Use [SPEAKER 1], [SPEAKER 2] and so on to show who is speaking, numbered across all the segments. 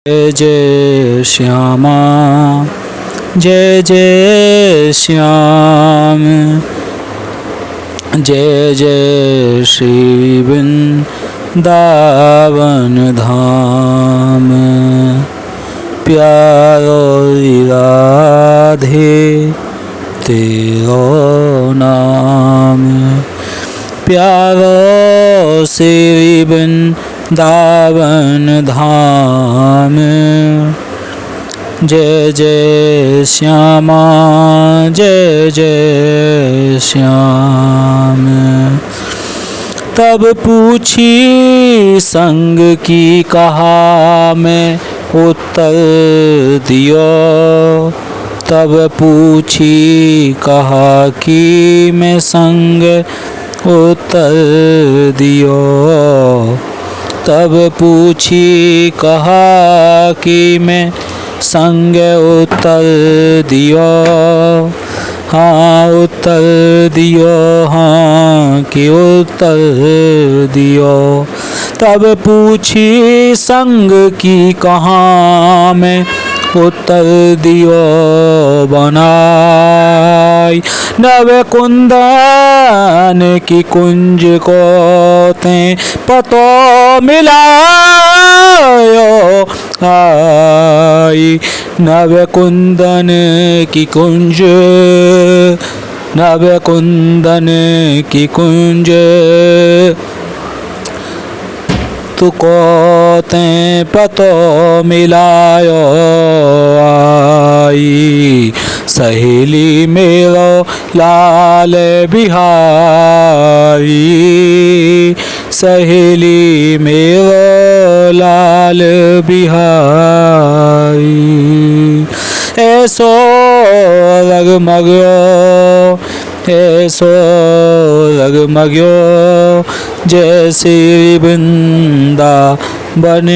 [SPEAKER 1] जय जय श्यामा जय जय श्याम जय जय श्री वृंदावन धाम। प्यारो राधे तेरो नाम, प्यारो श्री वृंदावन धाम। जय जय श्यामा जय जय श्याम। तब पूछी संग की कहा मैं उत्तर दियो, तब पूछी कहा कि मैं संग उत्तर दियो, तब पूछी कहा कि मैं संग उत्तर दियो। हाँ उत्तर दियो, हाँ कि उत्तर दियो। तब पूछी संग की कहाँ मैं उत्तर दियो बनाई। नव कुंदन की कुंज को ते पतो मिलायो आई। नव कुंदन की कुंज, नव कुंदन की कुंज तुको ते पतो मिलायो आई। सहेली मेरो लाल बिहारी, सहेली मेरो लाल बिहारी। ऐसो रगमग्यो, ऐसो रगमग्यो जैसे वृंदावन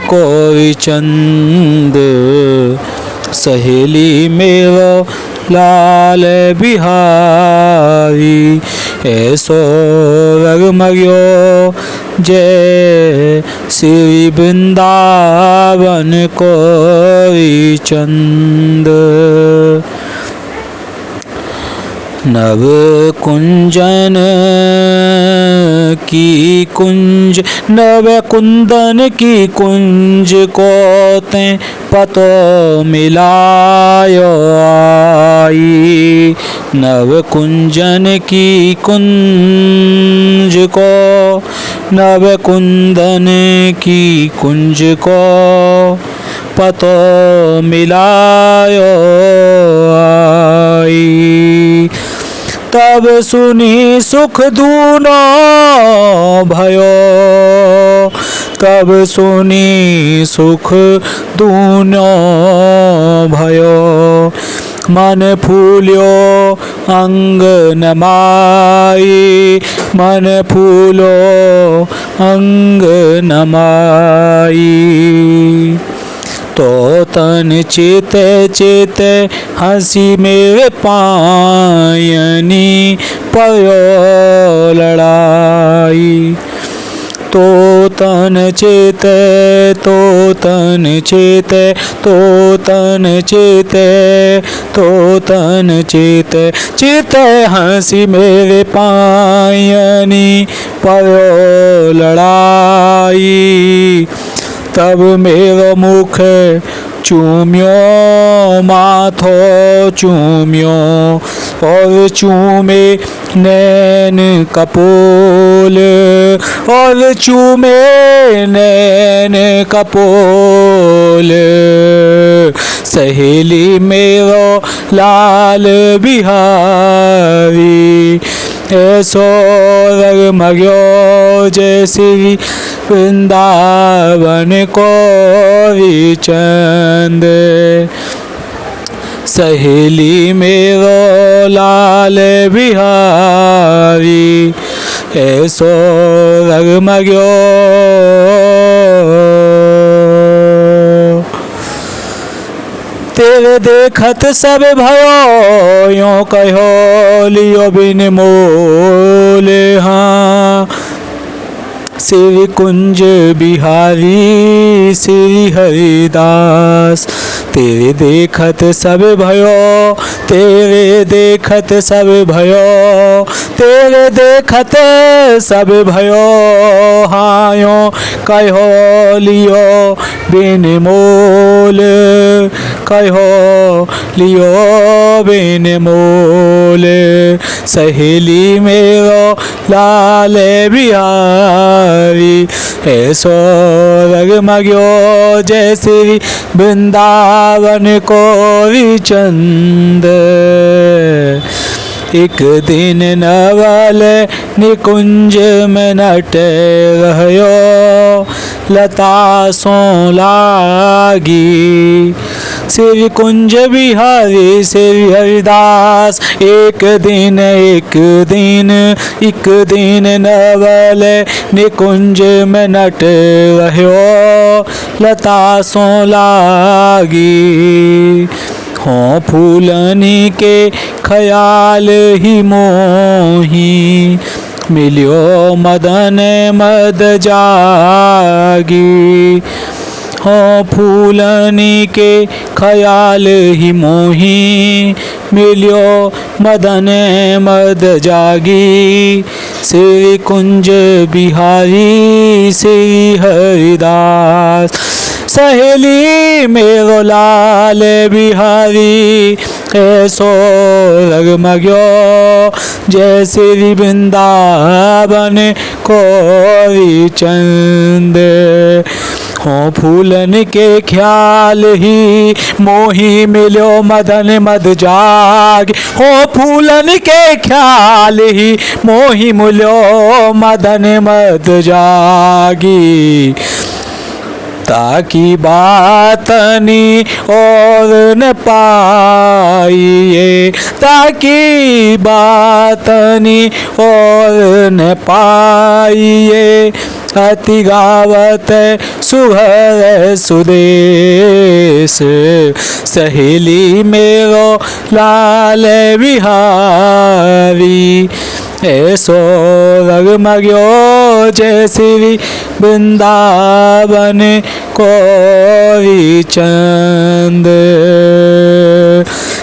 [SPEAKER 1] कोई चंद। सहेली मेरो लाल बिहारी, ऐसो रगमग्यो जय श्री वृंदावन कोई चंद। नव कुंजन की कुंज, नव कुंदन की कुंज को ते पतो मिलायो आई। नव कुंजन की कुंज को, नव कुंदन की कुंज को पतो मिलायो आई। तब सुनी सुख दूनो भयो, तब सुनी सुख दूनो भयो। मन फूल्यो अंग नमाई, मन फूलो अंग नमाई। तो तन चेते चेते हंसी मेरे पायनी पयो लड़ाई। तो तन चेते, तो तन चेते, तो तन चेते, तो तन चेते, चेते हंसी मेरे पायनी पयो लड़ाई। तब मेरो मुख चूम्यो माथो चूम्यो और चूमे नैन कपोल, और चूमे नैन कपोल। सहेली मेरो लाल बिहारी, ऐसो रगमग्यो जैसी वृंदावन कोई चंद। सहेली मेरो लाल बिहारी, ऐसो रगमग्यो। तेरे देखत सब भयो यों कहो लियो बिन मोल। हाँ श्री कुंज बिहारी श्री हरिदास। तेरे देखत सब भयो, तेरे देखत सब भयो, तेरे देखत सब भयो, हायो कहो लियो बिन मोल, कहो लियो बिन मोल। सहेली मेरो लाल बिहारी, ऐसो रगमग्यो जय श्री वृंदावन को चंद। एक दिन नवल निकुंज में नट रह्यो, लता सो लागी। श्री कुंज बिहारी श्री हरिदास। एक दिन नवल निकुंज में नट रह्यो, लता सो लागी। हों फूलनी के ख्याल ही मोही, मिलियो मदन मद जागी। हों फूलनी के ख्याल ही मोही, मिलियो मदन मद जागी। श्री कुंज बिहारी श्री हरिदास। सहेली मेरो लाल बिहारी, ऐसो रगमग्यो जय श्री वृंदावन कोरी चंद। हों फूलन के ख्याल ही मोही, मिलो मदन मद जाग। हों फूलन के ख्याल ही मोही, मिलो मदन मद जागी। ताकि बातनी और न पाइए, ताकि बातनी और न पाइए। अति गावत सुघर सुदेश, सहेली मेरो लाल बिहारी। ऐसो रगमग्यो जय श्री वृंदावन कोरी चंद।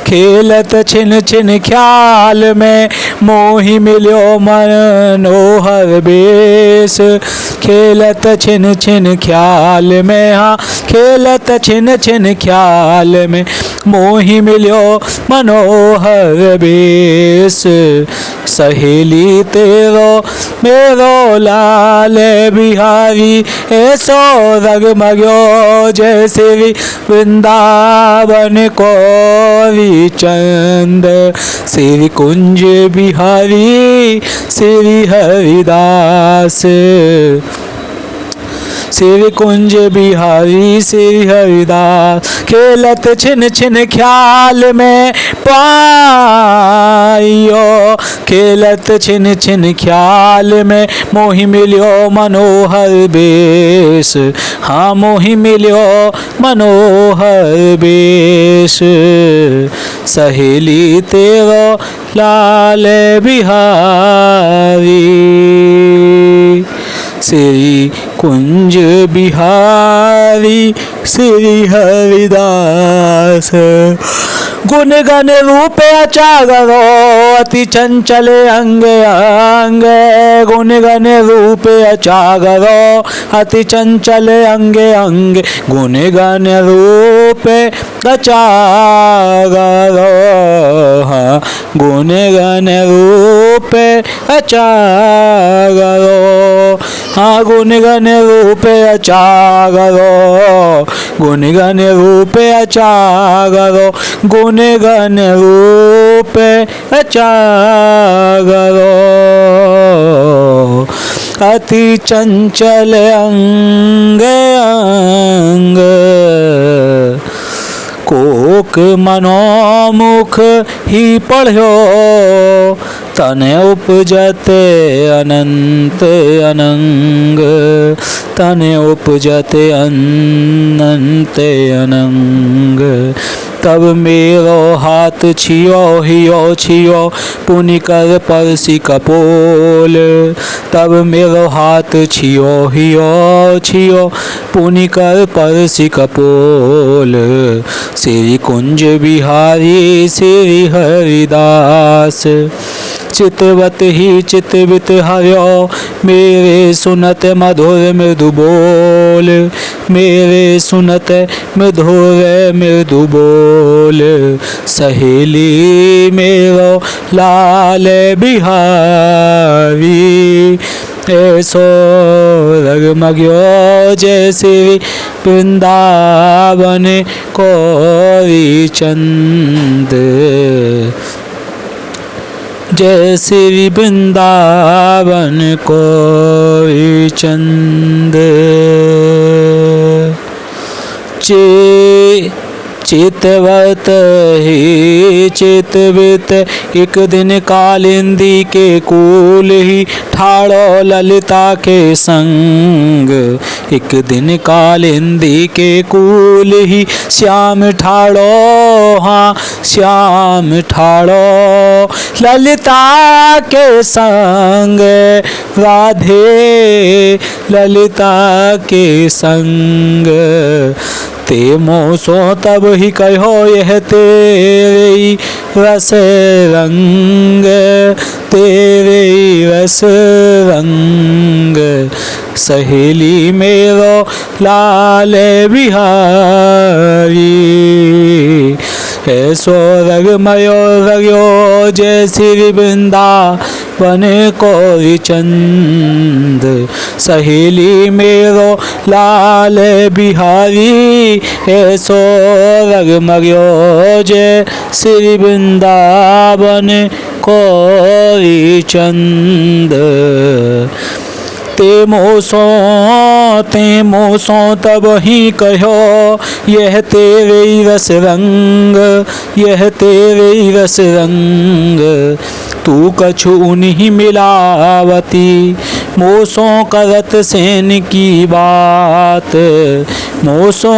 [SPEAKER 1] खेलत छिन छिन ख्याल में मोही, मिल्यो मनोहर बेश। खेलत छिन छिन ख्याल में, हाँ खेलत छिन छिन ख्याल में मोही, मिल्यो मनोहर बेश। सहेली तेरो मेरो लाल बिहारी, ऐसो रगमग्यो जय श्री वृंदावन कोरी चंद। श्री कुंज बिहारी श्री हरिदास। श्री कुंज बिहारी श्री हरिदास। खेलत छिन छिन ख्याल में पाइयो, खेलत छिन छिन ख्याल में मोहि मिल्यो मनोहर बेश। हाँ मोहि मिल्यो मनोहर बेश। सहेली तेरो लाल बिहारी श्री कुंज बिहारी श्री हरिदास। गुण गण रूप अचागरो अति चंचल अंग अंग। गुण गण रूप अचागरो अति चंचल अंग अंग। गुण गण रूप अचागरो, गुण गण रूप अचागरो। हाँ गुण गण रूप अचागरो, गुण गण रूप अचागरो। गुण गण रूप अचागरो अति चंचल अंग अंग। कोक मनोमुख ही पढ़्यो तने उपजते अनंत अनंग। तने उपजते अनंत अनंग। तब मेरो हाथ छियो हियो छियो पुनि कर परसी कपोल। तब मेरो हाथ छियो हियो छियो पुनि कर परसी कपोल। श्री कुंज बिहारी श्री हरिदास। चितवत ही चितवित हर्यो मेरे सुनत मधुर मृदु बोल। मेरे सुनत मधुर मृदु बोल। सहेली मेरो लाल बिहारी ऐसो रगमग्यो जैसे वृंदावन कोरी चंद। जय श्री वृंदावन कोई चंद। चितवत ही चितवित एक दिन कालिंदी के कूल ही ठाड़ो ललिता के संग। एक दिन कालिंदी के कूल ही श्याम ठाड़ो, हाँ श्याम ठाड़ो ललिता के संग। राधे ललिता के संग। ते मोसो तब ही कहो यह तेरे रस रंग। तेरे रस रंग। सहेली मेरो लाल बिहारी ऐसो रगमयो रग्यो जय श्री वृंदावन कोई चंद। सहेली मेरो लाल बिहारी ऐसो रगमयो जय श्री वृंदावन कोई चंद। ते मोसो तब ही कहो यह तेरे रस रंग। यह तेरे रस रंग। तू कछु उन्हीं मिलावती मोसो करत सेन की बात। मोसो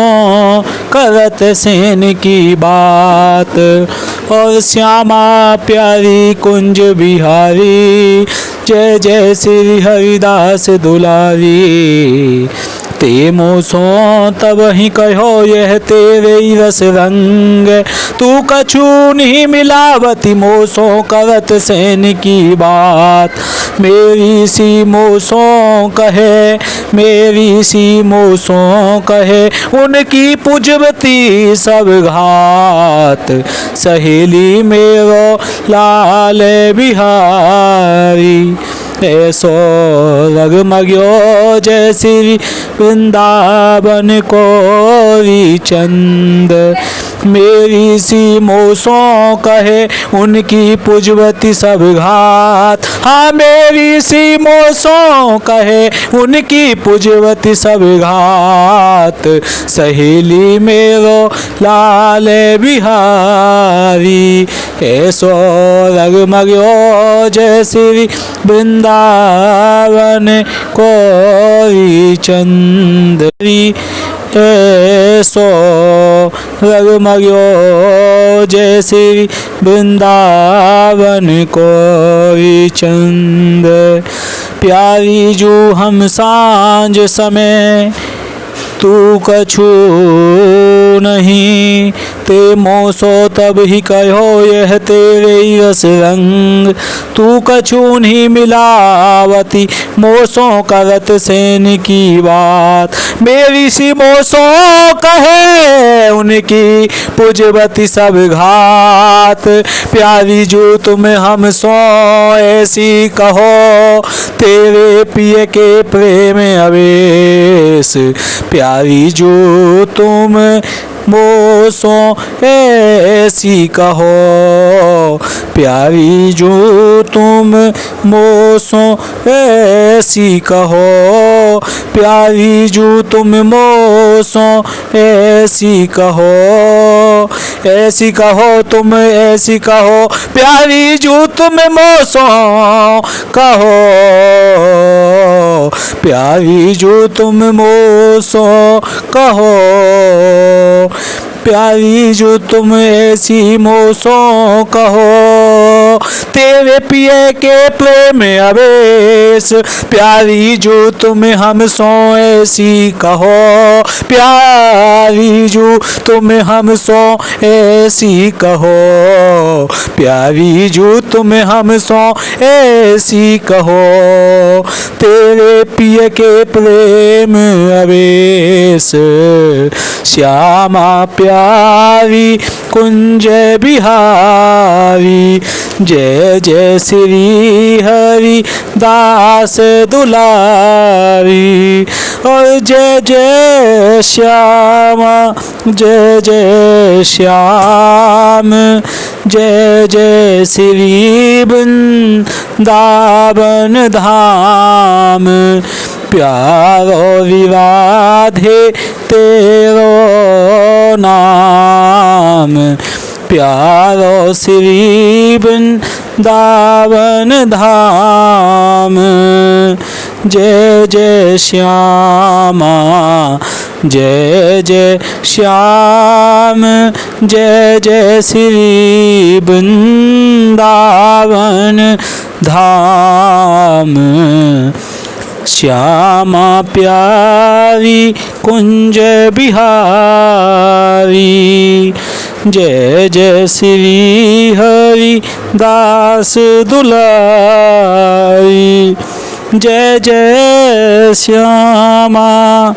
[SPEAKER 1] करत सेन की बात। और श्यामा प्यारी कुंज बिहारी जय जय श्री हरिदास दुलारी। ते मोसो तब ही कहो यह तेरे रस रंग। तू कछु नहीं मिलावती मोसो करत सेन की बात। मेरी सी मोसो कहे, मेरी सी मोसो कहे उनकी पुजवती सब घात। सहेली मेरो लाल बिहारी ऐसो रगमग्यो जय श्री वृंदावन कोरी चंद। मेरी सी मोसो कहे उनकी पुजवती सब घात। हाँ मेरी सी मोसो कहे उनकी पुजवती सब घात। सहेली मेरो लाल बिहारी ऐसो रगमग्यो जय श्री वृंदावन कोई चंदरी। ऐसो रगमग्यो जय श्री वृंदावन कोई चंद। प्यारी जो हम सांझ समय तू कछु नहीं। ते मोसो तब ही कहो यह तेरे रस रंग। तू कछु नहीं मिलावती मोसो करत सेन की बात। मेरी सी मोसो कहे उनकी पुजवती सब घात। प्यारी जो तुम हम सो ऐसी कहो तेरे पिय के प्रेम अवेश। प्यारी जो तुम मोसो ऐसी कहो। प्यारी जो तुम मोसो ऐसी कहो। प्यारी जो तुम मोसो ऐसी कहो। ऐसी कहो तुम ऐसी कहो प्यारी जो तुम मोसो कहो। प्यारी जो तुम मोसो कहो। प्यारी जो तुम ऐसी मोसो कहो, तेरे पिए के प्रेम अवेश, प्यारी जो तुम हम सो ऐसी कहो, प्यारी जो तुम हम सो ऐसी कहो, प्यारी जो तुम हम सो ऐसी कहो, तेरे पिए के प्रेम अवेश, श्यामा प्यारी कुंज बिहारी, जय जय श्री हरि दास दुलारी, और जय जय श्यामा, जय जय श्याम, जय जय श्री वृंदावन धाम, प्यारो विराधे तेरो नाम, प्यारो श्री वृंदावन धाम, जय जय श्यामा, जय जय श्याम, जय जय श्री वृंदावन धाम, श्यामा प्यारी कुंज बिहारी, जय जय श्री हरि दास दुलारी, जय जय श्यामा,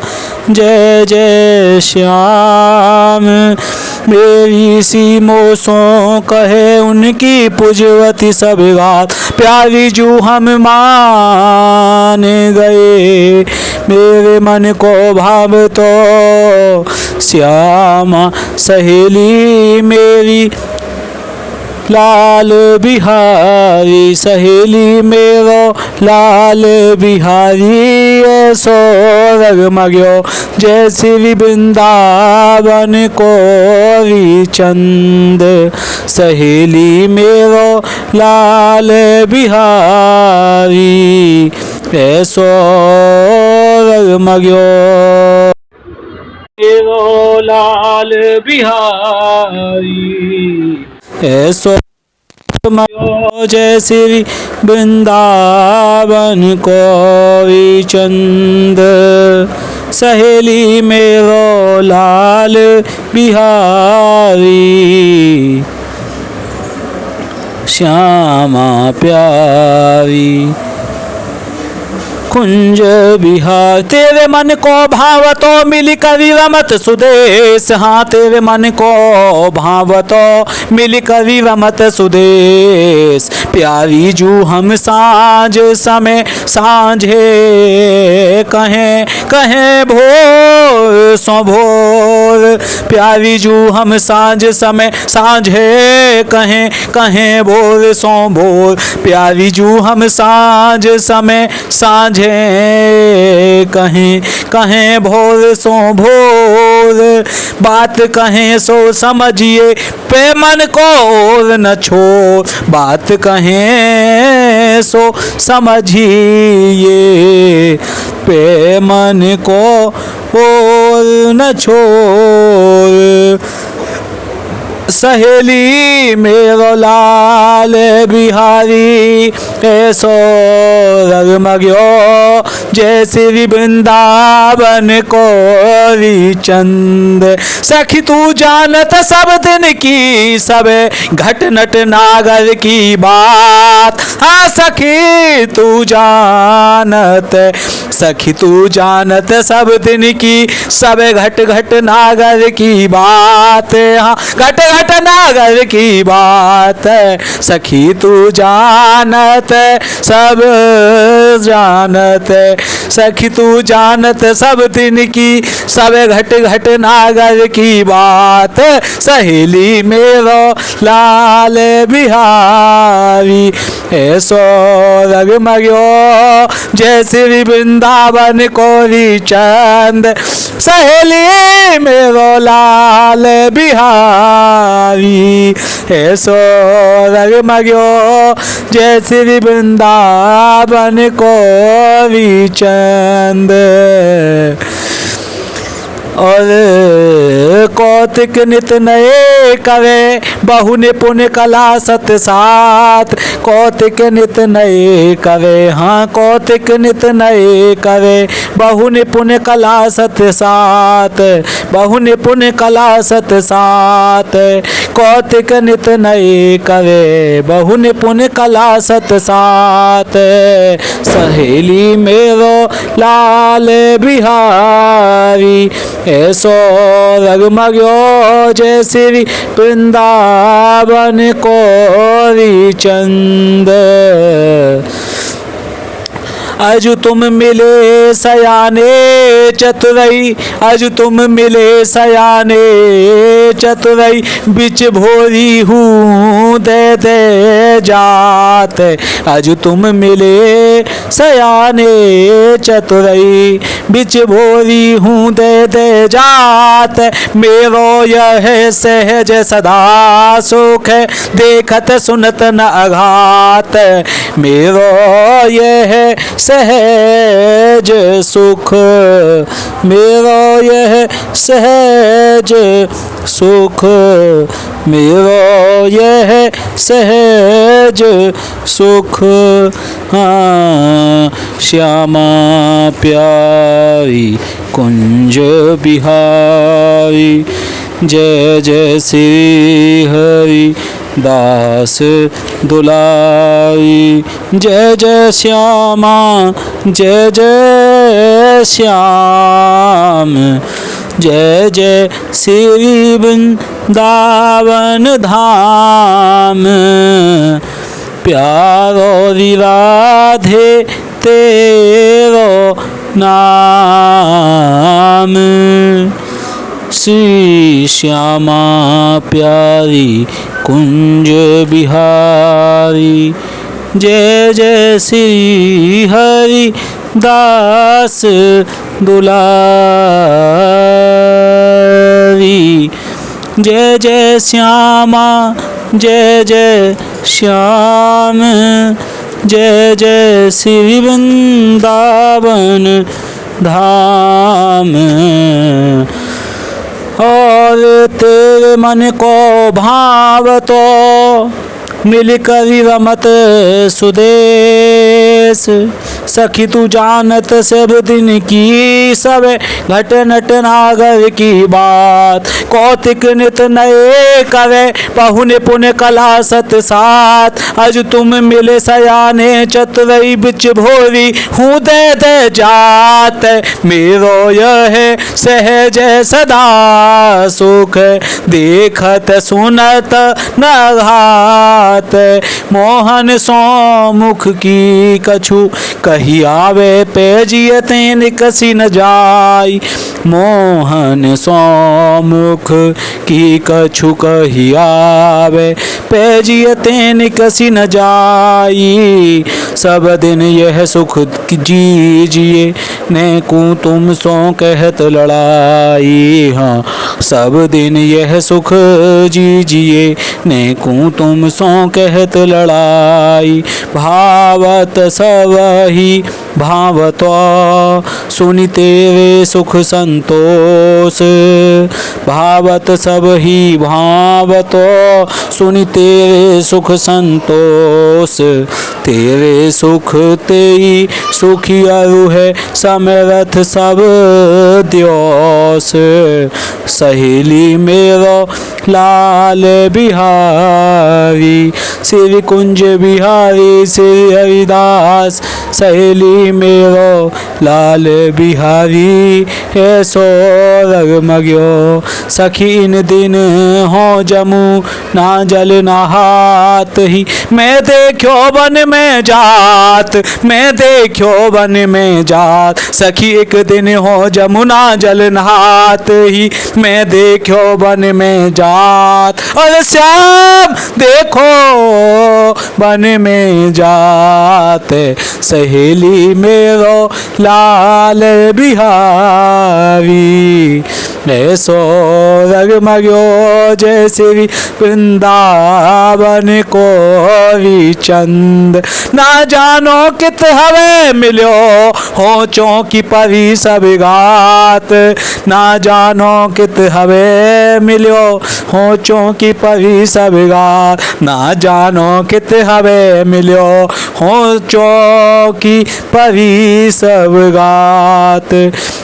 [SPEAKER 1] जय जय श्याम, मेरी सी मोसों कहे उनकी पुजवती सब बात, प्यारी जो हम मान गए, मेरे मन को भाव तो श्यामा सहेली मेरी लाल बिहारी, सहेली मेरो लाल बिहारी, ऐसो रगमग्यो जय श्री वृंदावन कोरी चंद, सहेली मेरो लाल बिहारी, ऐसो रगमग्यो मेरो लाल बिहारी, ऐसो जय श्री वृंदावन कोई चंद, सहेली मेरो लाल बिहारी, श्यामा प्यारी कुंज बिहार, तेरे मन को भाव तो मिली कवि रमत सुदेश, हाँ तेरे मन को भाव तो मिली कवि रमत सुदेश, प्यारी जू हम साँझ समय साँझे कहें कहें भोर सो भोर, प्यारी जू हम साँझ समय साँझे कहें कहें भोर सो भोर, प्यारी जू हम साँझ समय साँझे कहें कहें भोर सो भोर, बात कहें सो समझिए पे मन को और न छोड़, बात कहें सो समझिए पे मन को और न छोड़, सहेली मेरो लाल बिहारी, ऐसो रगमग्यो जय श्री वृंदावन कोरी चंद, सखी तू जानत सब दिन की सब घट नट नागर की बात, हाँ सखी तू जानत, सखी तू जानत सब दिन की सब घट घट नागर की बात, हाँ घट घट नागर की बात, सखी तू जानत सब जानत, सखी तू जानत सब दिन की सब घट घट नागर की बात, सहेली मेरो लाल बिहारी, ऐसो रगमग्यो जय श्री वृंदावन कोरी चंद, सहेली मेरो लाल बिहारी, ऐसो रगमग्यो जय श्री वृंदावन कोरी चंद, और कौतिक नित नए करे, बहु निपुण कला सत साथ। कौतिक नित नए करे, हाँ कौतिक नित नए करे, बहु निपुण कला सत साथ। बहु निपुण कला सत साथ। कौतिक नित नए करे, बहु निपुण कला सत साथ। सहेली मेरो लाल बिहारी, ऐसो रगमग्यो जय श्री वृंदावन कोरी चंद। अज तुम मिले सयाने चतुरई, अज तुम मिले सयाने चतुरई, बिच भोरी हूँ दे दे जात। अज तुम मिले सयाने चतुरई, बिच भोरी हूँ दे दे जात। मेरो यह सहज सदा सुख, देखत सुनत न अघात। मेरो यह सहज सुख, मेरो यह सहज सुख, मेरो यह सहज सुख। हाँ श्यामा प्यारी कुंज बिहारी, जय जय श्री हरि दास दुलारी। जय जय श्यामा, जय जय श्याम, जय जय श्री वृंदावन धाम। प्यारो राधे तेरो नाम, श्री श्यामा प्यारी कुंज बिहारी। जय जय श्री हरि दास दुलारी। जय जय श्यामा, जय जय श्याम, जय जय श्री वृंदावन धाम। और तेरे मन को भाव तो मिल करी रमत सुदेश। सखी तू जानत सब दिन की, सब घट नट नागर की बात। कौतिक नित नए करे, बहु निपुण कला सत साथ। अज तुम मिले सयाने चतुरई, बिच भोरी हूँ दे दे जात। मेरो यह सहज सदा सुख, देखत सुनत न घात। मोहन सो मुख की कछु, कही आवे पेजिय तेन कसी न जाई। मोहन सो मुख की कछु, कही आवे पेजिय तेन कसी न जाई। सब दिन यह सुख जीजिए, ने को तुम सो कहत लड़ाई। हाँ सब दिन यह सुख जीजिए, ने को तुम सो कहत लड़ाई। भावत सब ही भावतो, सुनि तेरे सुख संतोष। भावत सब ही भावतो, सुनि तेरे सुख संतोष। तेरे सुख तेई सुखी अरु है, समरथ सब द्योस। सहेली मेरो लाल बिहारी, श्री कुंज बिहारी श्री हरिदास। सहेली मेरो लाल बिहारी, ऐसो रगमग्यो सखी इन दिन हो जमू ना जल नहात ही। मैं देखो वन में जात, मैं देखो वन में जात। सखी एक दिन हो जमुना जल नहात ही, मैं देखो वन में जात। और श्याम देखो वन में जात, सहेली मेरो लाल बिहारी। ऐसो रगमग्यो जय श्री वृंदावन कोरी चंद। ना जानो कित हवे मिलो हो चौकी परी सब गात। ना जानो कित हवे मिलो हो चौकी परी सब गात। ना जानो कित हवे मिलो हो चौकी परी सब गात।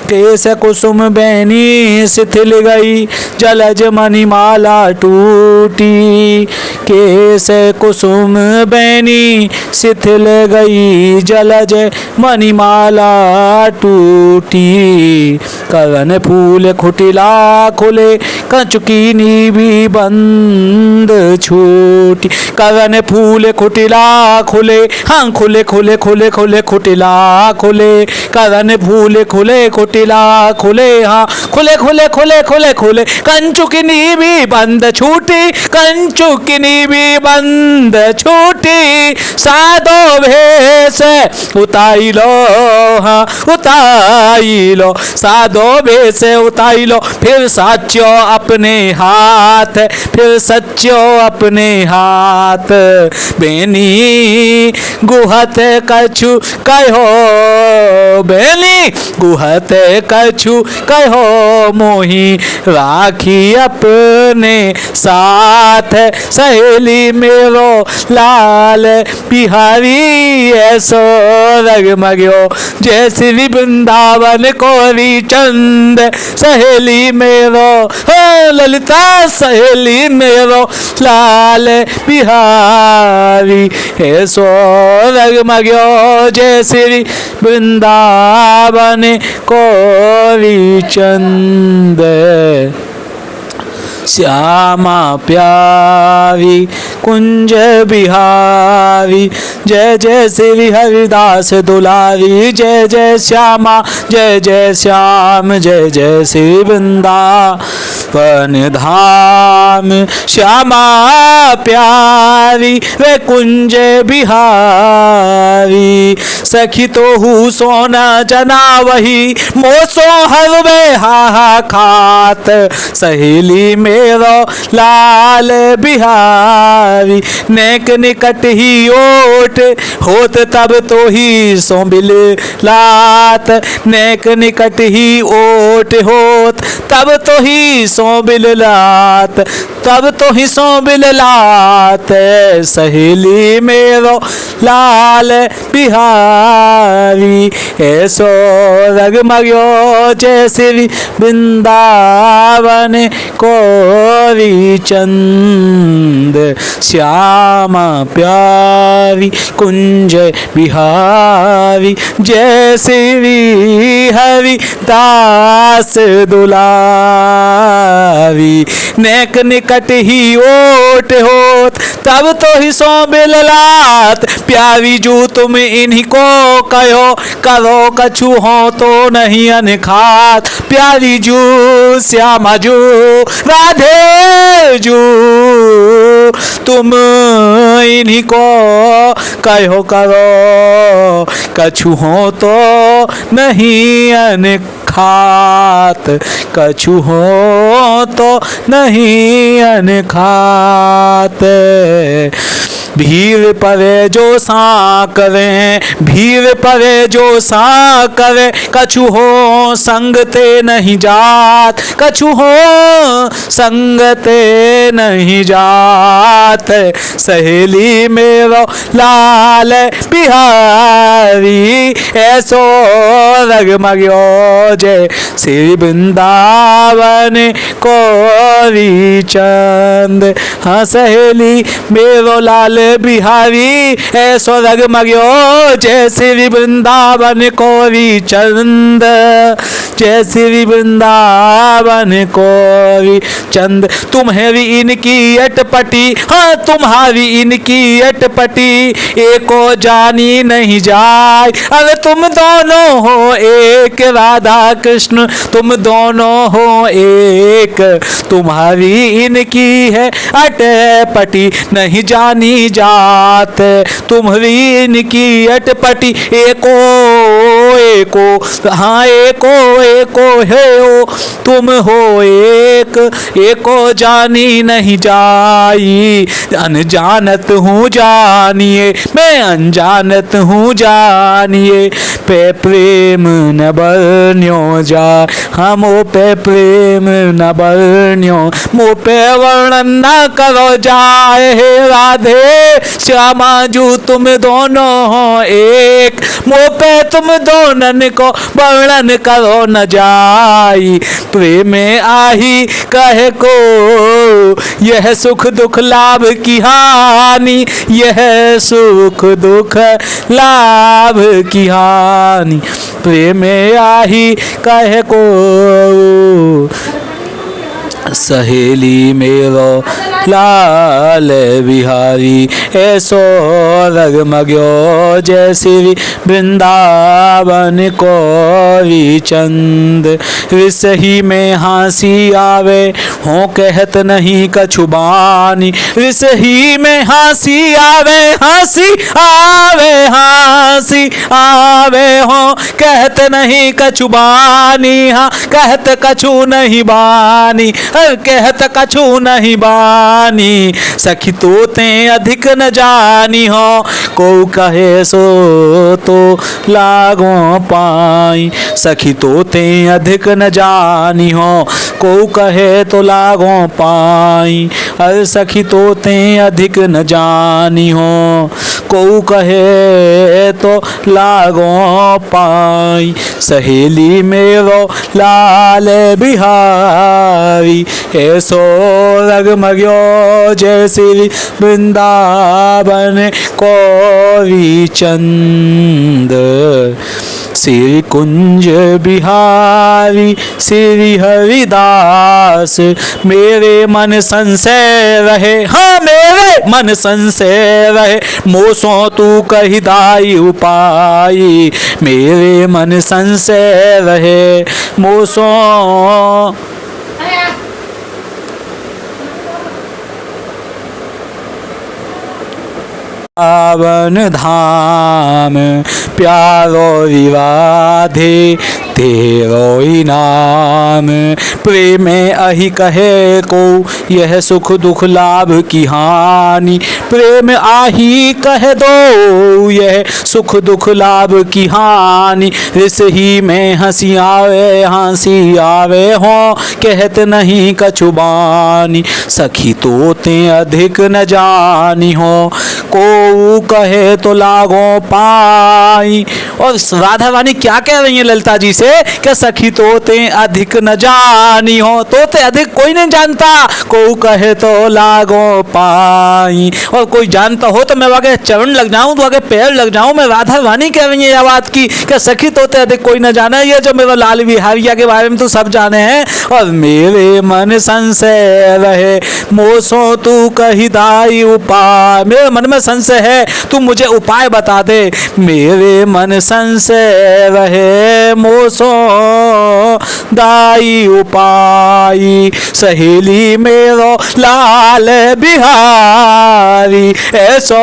[SPEAKER 1] केस कुसुम बैनी शिथिल गई जलज मणिमाला टूटी। केस कुसुम बैनी शिथिल गई जलज मणिमाला टूटी। कवन फूल खुटिला खुले कंचुकीनी भी बंद छूटी। कवन फूल खुटिला खुले, हाँ खुले खुले खुले खुले खुटिला खुले। कवन फूल खुले खुटिला खुले, हाँ खुले खुले खुले खुले खुले। कंचुकिनी भी बंद छूटी, कंचुकिनी भी बंद छूटी। साधो भेष उताई लो, हाँ उताई लो। साधो भेष उताई लो, फिर साच्यो अपने हाथ, फिर सच्यो अपने हाथ। बेनी गुहत कछु कहो, बेनी गुहत कछु कहो मोही राखी अपने साथ। सहेली मेरो लाल बिहारी ऐसो रगमग्यो जय श्री वृंदावन कोरी चंद। सहेली मेरो ललिता, सहेली मेरो लाल बिहारी ऐसो रगमग्यो जय श्री वृंदावन कोरी चंद। श्यामा प्यारी कुंज बिहारी जय जय श्री हरिदास दुलारी। जय जय श्यामा जय जय श्याम जय जय श्री वृंदावन धाम। श्यामा प्यारी वे कुंज बिहारी। सखी तो हूँ सोना जना वही मोसो हर वे हा खात। सहेली मेरो लाल बिहारी नेक निकट ही ओट होत तब तो ही सोबिल लात। नेक निकट ही ओट होत तब तो ही सोबिल लात, तब तो ही सोबिल लात। सहेली मेरो लाल बिहारी ऐसो रगमग्यो जय श्री वृंदावन कोरी चंद। श्यामा प्यारी कुंज बिहारी जय श्री हरि दास दुलारी। नेक निकट ही ओट होत तब तो ही सोबिल लात। प्यारी जू तुम इन्हीं को कहो करो कछु हो तो नहीं अनखात। प्यारी जू श्यामा जू राधे जू तुम इन्हीं को कहो करो कछु हो तो नहीं अनखात। कछु हो तो नहीं अनखात। भीड़ परे जो सा करे, भीड़ परे जो सा करे। कछु हो संगते नहीं जात, कछु हो संगते नहीं जात। सहेली मेरो लाल बिहारी ऐसो रगमग्यो जय श्री वृंदावन कोरी चंद। हाँ सहेली मेरो लाल बिहारी ऐसो रगमग्यो जय श्री वृंदावन कोरी चंद। जय श्री वृंदावन कोरी चंद। तुम्हारी इनकी अटपटी, हाँ तुम्हारी इनकी अटपटी एको जानी नहीं जाए। अरे तुम दोनों हो एक राधा कृष्ण, तुम दोनों हो एक। तुम्हारी इनकी है अटपटी नहीं जानी जात, तुम्हारी इनकी अटपटी एको एको, हाँ एको एको है ओ, तुम हो एक एको जानी नहीं जाई, अनजानत हूँ जानिए मैं अनजानत हूँ जानिए, पे प्रेम न बरन्यो जा, हम पे प्रेम न बरन्यो, मुँह पे वर्णन न करो जाए हे राधे श्यामा जू तुम दोनों हो एक, मुँह पे तुम दोनों को वर्णन करो न जाई, प्रेम आही कहे को यह सुख दुख लाभ की हानि, यह सुख दुख लाभ की हानि, प्रेम आही कहे को सहेली मेरो लाल बिहारी, ऐसो रगमग्यो जय श्री वृंदावन कोरी चंद, विसही में हंसी आवे हो कहत नहीं कछु बानी, विसही में हंसी आवे हंसी आवे हंसी आवे हो कहत नहीं कछु बानी, हाँ कहत कछु नहीं बानी, कहत कछु नहीं बानी, सखी तोते अधिक न जानी हो, को कहे सो तो लागो पाई, सखी तोते अधिक न जानी हो, को कहे तो लागो पाई, अरे सखी तोते अधिक न जानी हो, को कहे तो लागो पाई, सहेली मेरो लाल बिहारी, ऐसो रगमग्यो जय श्री वृंदावन कोरी चंद, श्री कुंज बिहारी श्री हरिदास, मेरे मन संशय रहे, हाँ मेरे मन संशय रहे, मोसो तू कही दाई उपाई, मेरे मन संशय रहे मोसो पावन धाम प्यारो विवाधे तेरो ही नाम, प्रेम अहि कहे को यह सुख दुख लाभ की हानि, प्रेम आही कह दो यह सुख दुख लाभ की हानि, रिसही में हंसी आवे हो कहत नहीं कछु बानी, सखी तोते अधिक न जानी हो, को कहे तो लागो पाई। और राधा रानी क्या कह रही है ललिता जी से, क्या सखी तोते अधिक न जानी हो, तोते अधिक कोई नहीं जानता, को कहे तो लागो पाई, और कोई जानता हो तो मैं आगे चरण लग जाऊं, तो आगे पैर लग जाऊं, मैं राधा रानी कह रही है यह बात की, क्या सखी तोते अधिक कोई न जाना, ये जो मेरा लाल बिहारिया के बारे में तो सब जाने हैं, और मेरे मन संशय रहे मोसो तू कही दाई उपाय, मेरे मन में संशय है तू मुझे उपाय बता दे, मेरे मन संशय रहे मोसो दाई उपाय, सहेली मेरो लाल बिहारी, ऐसो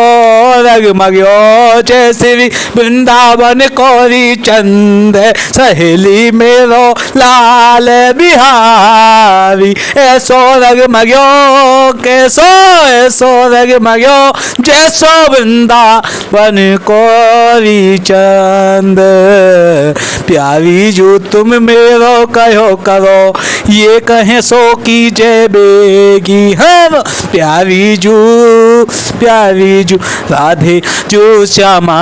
[SPEAKER 1] रगमग्यो जय श्री वृंदावन कोरी चंद, सहेली मेरो लाल बिहारी, ऐसो रगमग्यो कैसो ऐसो रगमग्यो जैसो वृंदावन कोरी चंद, प्यारी जो तुम मेरो कहो करो, ये कहें सो की जय बेगी, हम प्यारी जू राधे जो श्यामा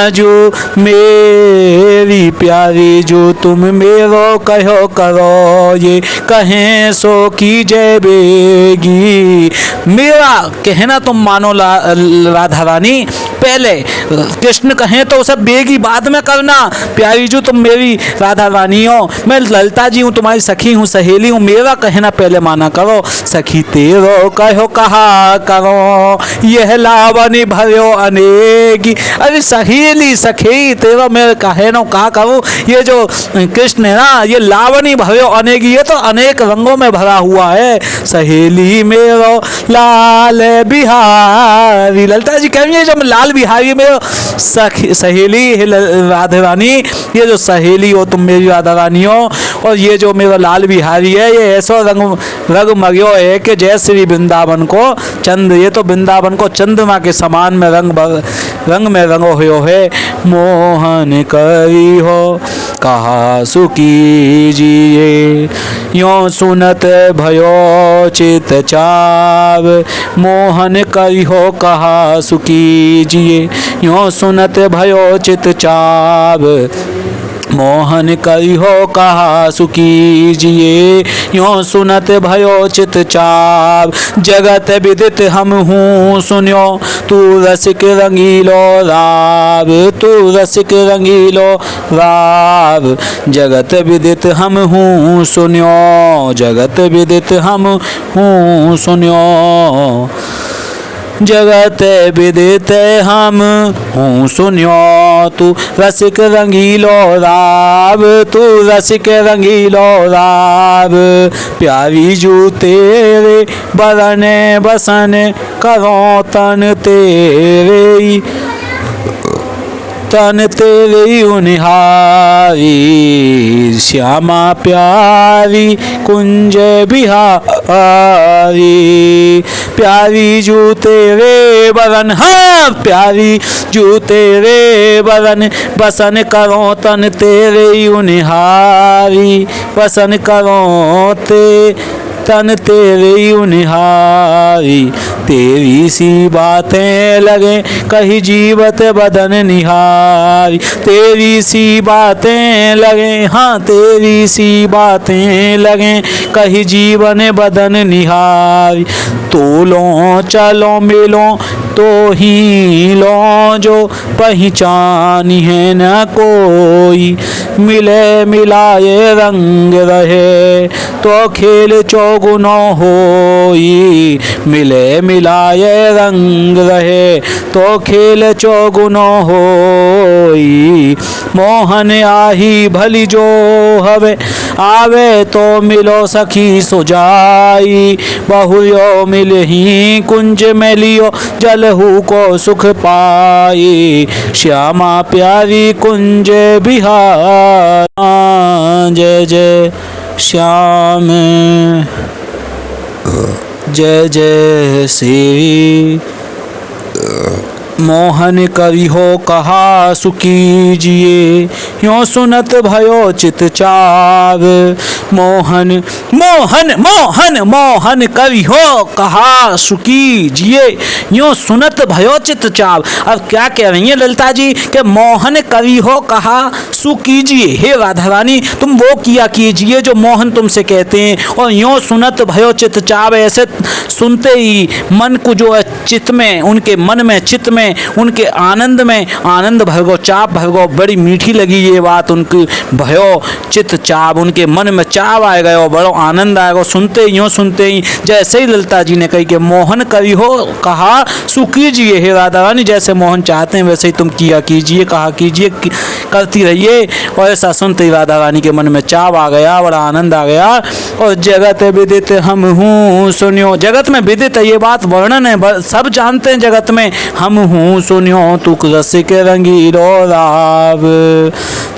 [SPEAKER 1] जो मेरी प्यारी जो तुम मेरो कहो करो, ये कहें सो की जय बेगी, मेरा कहना तुम मानो राधा रानी, पहले कृष्ण कहें तो सब बेगी बाद में करना, प्यारी जो तुम मेरी राधा रानी हो, मैं ललिता जी हूँ, तुम्हारी सखी हूँ, सहेली सहेली हूँ, मेरा कहना पहले माना करो। सखी तेरो कहो कहा करो, यह लावनी भरो अनेगी। अरे सहेली सखी तेरो मेरे कहनो कहा करो। ये जो कृष्ण है ना, ये लावनी भरो अनेगी, ये तो अनेक रंगों में भरा हुआ है। सहेली मेरो लाल बिहारी, ललिता जी कह रही है जब लाल बिहारी मेरो सहेली राधा रानी, ये जो सहेली हो तुम मेरी राधा रानी हो, और ये जो मेरा लाल बिहारी है ये ऐसा रंग मरियो है कि जय श्री वृंदावन को चंद्र, ये तो वृंदावन को चंद्रमा के समान में रंग में रंगो हो है। मोहन करी हो कहा सुकीजिए, यों सुनत भयो चित चाव। मोहन करी हो कहा सुकीजिए, यों सुनत भयो चित चाव। मोहन करी हो कहा सुकीजिए, यों सुनत भयो चित चाव। जगत विदित हम हूँ सुन्यो, तू रसिक रंगीलो राव। तू रसिक रंगीलो राव। जगत विदित हम हूँ सुन्यो, जगत विदित हम हूँ सुन्यो। जगत विदित हम हूँ सुन्यो, तू रसिक रंगीलो राव। तू रसिक रंगीलो राव। प्यारी जू तेरे बरन बसन, करो तन तेरे तन तेरी उनिहारी। श्यामा प्यारी कुंज बिहारी, प्यारी जू तेरे बरन, हाँ प्यारी जू तेरे बरन बसन, करो तन तेरे उनिहारी। बसन करो तन तेरी उनिहारी। तेरी सी बातें लगे कहीं जीवत बदन निहारी। तेरी सी बातें लगे, हाँ तेरी सी बातें लगे कहीं जीवन बदन निहारी। तो लो चलो मिलो तो ही लो, जो पहचानी है न कोई। मिले मिलाए रंग रहे तो खेल चौगुनो होई। मिले मिलाए रंग रहे तो खेल चौगुनो होई। मोहन आही भली जो हवे, आवे तो मिलो सखी सुजाई। बहुयो मिलही कुंज में लियो, जलहू को सुख पाई। श्यामा प्यारी कुंज बिहार, जय जय श्याम, जय जय श्री। मोहन कवि हो कहा सुकीजिए, यों सुनत भयो चित चाव। मोहन मोहन मोहन मोहन कवि हो कहा सुकीजिए, यों सुनत भयो चित चाव। अब क्या कह रही हैं ललिता जी कि मोहन कवि हो कहा सुकीजिए। हे राधा रानी तुम वो किया कीजिए जो मोहन तुमसे कहते हैं, और यों सुनत भयो चित चाव, ऐसे सुनते ही मन को जो है चित्त में, उनके मन में चित्त में, उनके आनंद में आनंद भरगो, चाप भरगो। बड़ी मीठी लगी ये बात उनकी, भयो चित चाप, उनके मन में चाव आ गए, बड़ो आनंद आएगा सुनते ही। यूँ सुनते ही जैसे ही ललिता जी ने कही कि मोहन कवि हो कहा सुकीजिए, हे राधा रानी जैसे मोहन चाहते हैं वैसे ही तुम किया कीजिए, कहा कीजिए, करती रहिए। और ऐसा सुनते ही राधा रानी के मन में चाव आ गया, बड़ा आनंद आ गया। और जगत विदित हम हूँ सुनियो, जगत में विदित है ये बात वर्णन है, सब जानते हैं जगत में। हम हूँ सुनियो तू रसिक रंगीलो राव।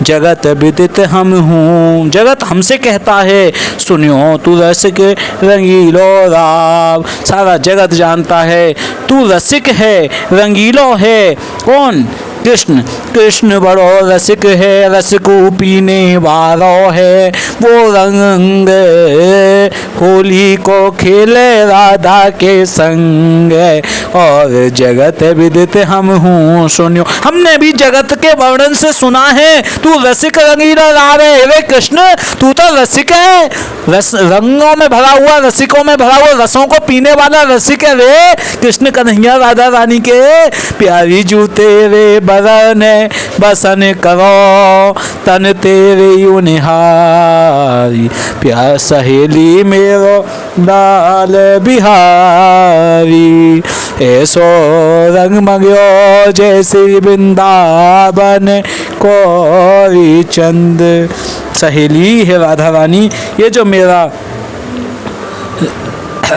[SPEAKER 1] जगत विदित हम हूँ, जगत हमसे कहता है सुनियो तू रसिक रंगीलो राव। सारा जगत जानता है तू रसिक है, रंगीलो है। कौन? कृष्ण। कृष्ण बड़ो रसिक है, रस को पीने वालो है। वो रंग होली को खेले राधा के संग, और जगत विदित हम हूँ सुनियो। हमने भी जगत के वर्णन से सुना है तू रसिक रंगीला राव है। वे कृष्ण तू तो रसिक है, रस रंगों में भरा हुआ, रसिकों में भरा हुआ, रसों को पीने वाला रसिक है वे कृष्ण कन्हैया राधा रानी के। प्यारी जूते रे बरन बसन करो तन तेरे उनिहारी। प्यार सहेली मेरो लाल बिहारी, ऐसो रंग मग्यो जैसे वृंदावन कोई चंद। सहेली है राधा रानी, ये जो मेरा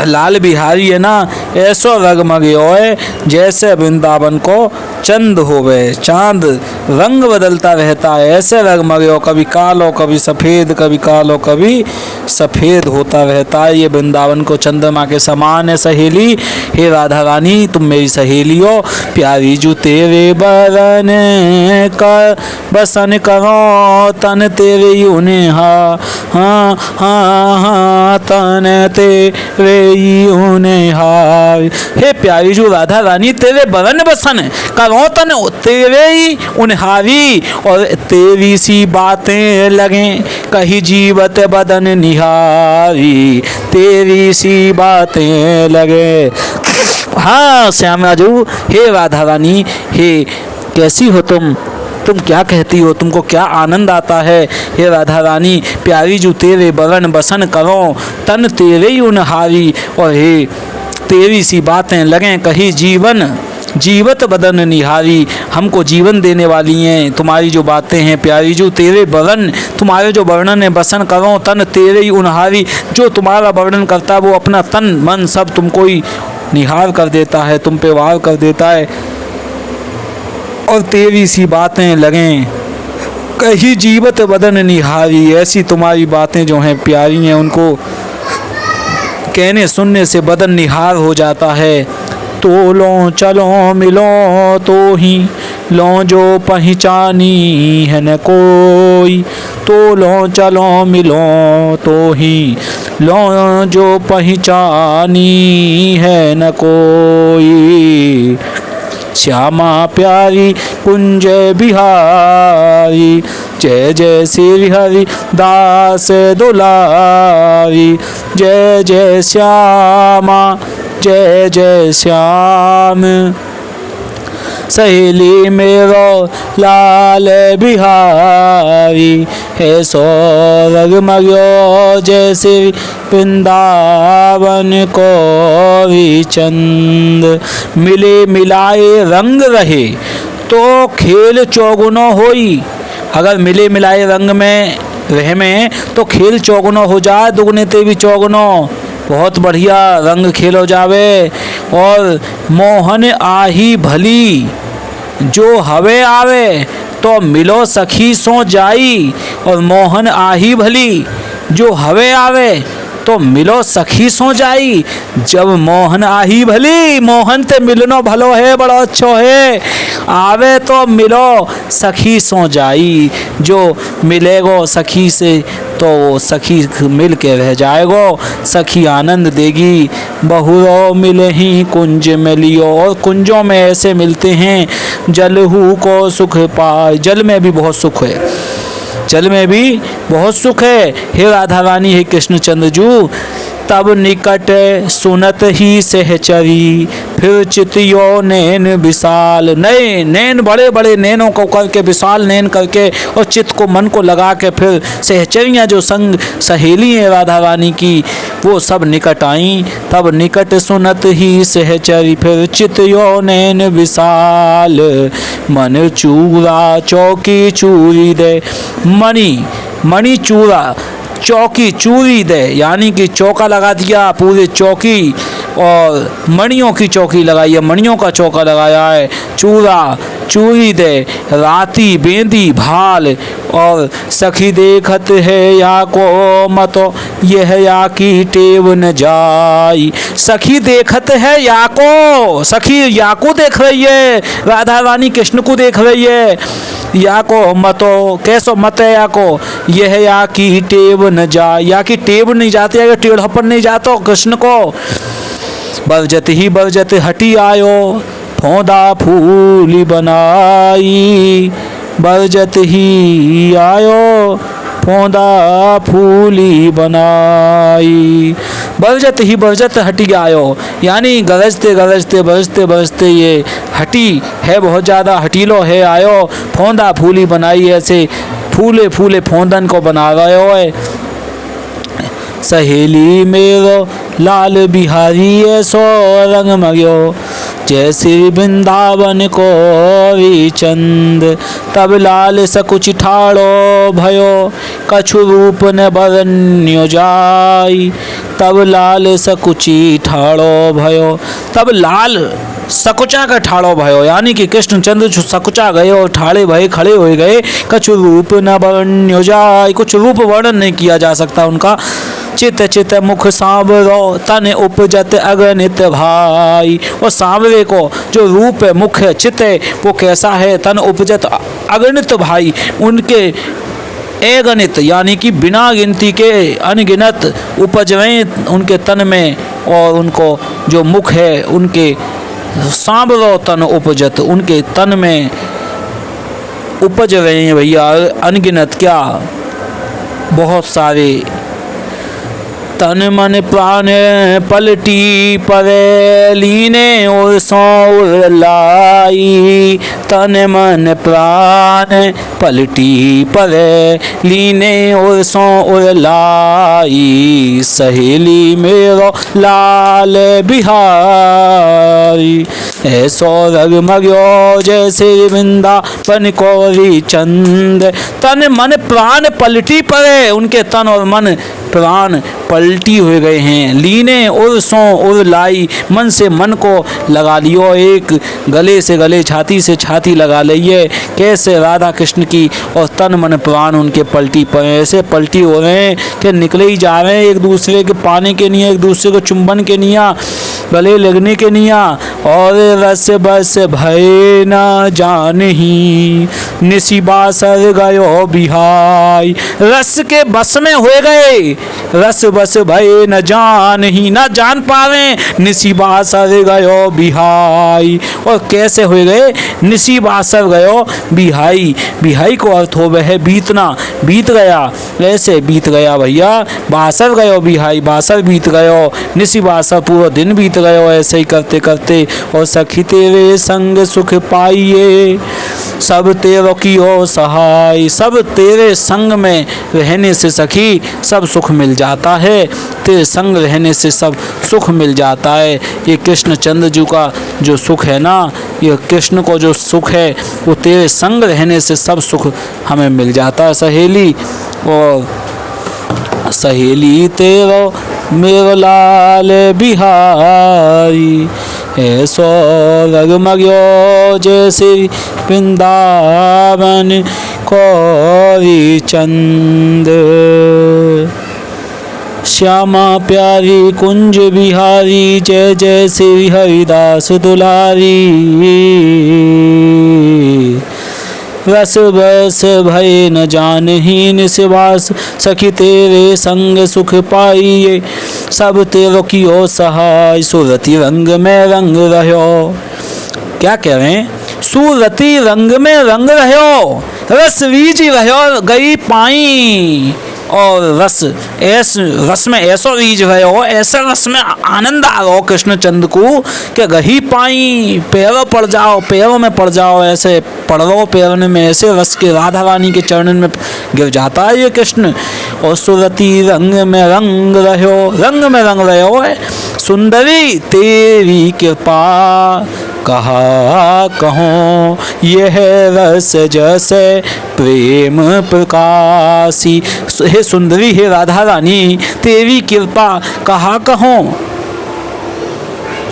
[SPEAKER 1] लाल बिहारी है ना, ऐसो रगमग्यो है जैसे वृंदावन को चंद होवे। चांद रंग बदलता रहता है, ऐसे रगमग्यो, कभी कालो कभी सफ़ेद, कभी कालो कभी सफ़ेद होता रहता है। ये वृंदावन को चंद्रमा के समान है सहेली। हे राधा रानी तुम मेरी सहेली हो। प्यारी जू तेरे बरन कर बसन करो तन तेरे यूने हाँ हाँ हाँ हाँ तन तेरे यूने हार। हे प्यारी जू राधा रानी तेरे बरन बसन करो तन तेरे ही उनहारी, और तेरी सी बातें लगें कहीं जीवत बदन निहारी, तेरी सी बातें लगे। हाँ श्याम राजू, हे राधा रानी, हे कैसी हो तुम क्या कहती हो, तुमको क्या आनंद आता है। हे राधा रानी प्यारी जू तेरे बरन बसन करो तन तेरे ही उनहारी, और हे तेरी सी बातें लगें कहीं जीवत बदन निहारी। हमको जीवन देने वाली हैं तुम्हारी जो बातें हैं प्यारी जू तेरे बरन, तुम्हारे जो वर्णन है बसन करो तन तेरे ही उनहारी। जो तुम्हारा वर्णन करता है वो अपना तन मन सब तुमको ही निहार कर देता है, तुम पे वार कर देता है। और तेरी सी बातें लगें कहीं जीवत बदन निहारी, ऐसी तुम्हारी बातें जो हैं प्यारी हैं, उनको कहने सुनने से बदन निहार हो जाता है। तो लो चलो मिलो तो ही लो जो पहचानी है न कोई, तो लो चलो मिलो तो ही लो जो पहचानी है न कोई। श्यामा प्यारी कुंज बिहारी, जय जय श्री हरि दास दुलारी, जय जय श्यामा जय जय श्याम। सहेली मेरो लाल बिहारी, है सो रगमग्यो जैसे वृंदावन को भी चंद। मिले मिलाए रंग रहे तो खेल चौगुनो होई, अगर मिले मिलाए रंग में रह में तो खेल चौगुनो हो जाए, दुगने ते भी चौगुनो, बहुत बढ़िया रंग खेल हो जावे। और मोहन आही भली जो हवे आवे तो मिलो सखी सो जाई, और मोहन आही भली जो हवे आवे तो मिलो सखी सो जाई। जब मोहन आही भली, मोहन ते मिलनो भलो है, बड़ा अच्छो है, आवे तो मिलो सखी सो जाई। जो मिलेगो सखी से तो सखी मिल के रह जाएगो, सखी आनंद देगी। बहुरो मिले ही कुंज मिलियो, और कुंजों में ऐसे मिलते हैं जलहू को सुख पाए, जल में भी बहुत सुख है, जल में भी बहुत सुख है। हे राधा रानी हे कृष्णचंद्र जू, तब निकट सुनत ही सहचरी, फिर चितियो नैन विशाल। नए नैन बड़े बड़े नैनों को करके, विशाल नैन करके, और चित्त को मन को लगा के फिर सहचरियाँ जो संग सहेली हैं राधा रानी की, वो सब निकट आई। तब निकट सुनत ही सहचरी, फिर चितियो नैन विशाल। मन चूरा चौकी चूरी दे, मणि चूरा चौकी चूरी दे, यानी कि चौका लगा दिया पूरे चौकी, और मणियों की चौकी लगाई है, मणियों का चौका लगाया है। चूरा चूरी दे राती बेंदी भाल, और सखी देखत है या को मतो यह या की टेव न जाई। सखी देखत है या को, सखी या को देख रही है, राधा रानी कृष्ण को देख रही है। या को मतो कैसो मत है या को, यह या की टेव न जाए, या की टेव नहीं जाती है, टेढ़पन नहीं जातो कृष्ण को। बरजत ही बरजत हटी आयो फौदा फूली बनाई, बरजत ही आयो फौदा फूली बनाई। बरजत ही बरजत हटी आयो, यानी गरजते गरजते बरसते बरसते ये हटी है, बहुत ज़्यादा हटीलो है आयो। फौंदा फूली बनाई, ऐसे फूले फूले फौंदन को बना रहे है। सहेली मेरो लाल बिहारी ऐसो रंग मग्यो, जैसे वृंदावन को चंद। तब लाल सकुच ठाड़ो भयो, कछु रूप न बरन्यो जाई। तब लाल सकुची ठाड़ो भयो, तब लाल सकुचा का ठाड़ो भयो, यानी कि कृष्णचंद्र सकुचा गए और ठाड़े भये खड़े हो गए। कछु रूप न वर्ण्यो जाय, कुछ रूप वर्णन नहीं किया जा सकता उनका। चित चित मुख सांवरो, तन उपजत अगणित भाई। और सांवरे को जो रूप है, मुख है, चित है, वो कैसा है? तन उपजत अगणित भाई, उनके अगणित यानी कि बिना गिनती के अनगिनत उपजवें उनके तन में, और उनको जो मुख है उनके सांवरो तन उपजत, उनके तन में उपज रहे हैं भैया अनगिनत, क्या बहुत सारे। तन मन प्राण पलटी परे, लीने और सौर लाई। तन मन प्राण पलटी परे, लीने और सौर लाई। सहेली मेरो लाल बिहारी, ऐसो रगमग्यो जैसे वृंदावन कोरी चंद। तन मन प्राण पलटी परे, उनके तन और मन प्राण पलटी हुए गए हैं। लीने और सो और लाई, मन से मन को लगा लियो, एक गले से गले, छाती से छाती लगा लिये। कैसे राधा कृष्ण की, और तन मन प्राण उनके पलटी पड़े, ऐसे पलटी हो रहे हैं कि निकले ही जा रहे हैं एक दूसरे के पाने के निया, एक दूसरे को चुंबन के निया, गले लगने के निया। और रस बस भय न जानही, निशिबा सर गयो बिहाई। रस के बस में हो गए, रस बस भय न जानही, न जान पावे। निशिबा सर गयो बिहाई, और कैसे हो गए? निशिबा सर गयो बिहाई। बिहाई को अर्थ हो वह बीतना, बीत गया, ऐसे बीत गया भैया। बासर गयो बिहाई, बासर बीत गयो। निशिबासर पूरा दिन बीत गयो, ऐसे ही करते करते। और सखी तेरे संग सुख पाइए, सब तेरो कियो सहाय। सब तेरे संग में रहने से सखी सब सुख मिल जाता है, तेरे संग रहने से सब सुख मिल जाता है। ये कृष्णचंद्र जी का जो सुख है ना, ये कृष्ण को जो सुख है वो तेरे संग रहने से सब सुख हमें मिल जाता है सहेली। और सहेली तेरो मेरो लाल बिहारी, ऐसो रगमग्यो जैसे वृंदावन कोरी चंद। श्यामा प्यारी कुंज बिहारी, जय जय श्री हरिदास दुलारी। रस बस भय न जानही, निशिबास सखी तेरे संग सुख पाइए। सब तेरो कियो सहाय, सुरति रंग में रंग रहो। क्या कह रहे हैं? सूरती रंग में रंग रहो, रस रीझ रहो गई पाई। और रस में ऐसो रीझ रहो, ऐसे रस में आनंद आ रहो कृष्णचंद्र को कि गही पाई, पैरों पड़ जाओ, पैरों में पड़ जाओ, ऐसे पड़ रहो पैरों में, ऐसे रस के राधा रानी के चरणन में गिर जाता है ये कृष्ण। और सुरती रंग में रंग रहो, रंग में रंग रहो है। सुंदरी तेरी कृपा कहा कहो, यह रस जैसे प्रेम प्रकाशी। हे सुंदरी, हे राधा रानी, तेरी कृपा कहा कहो।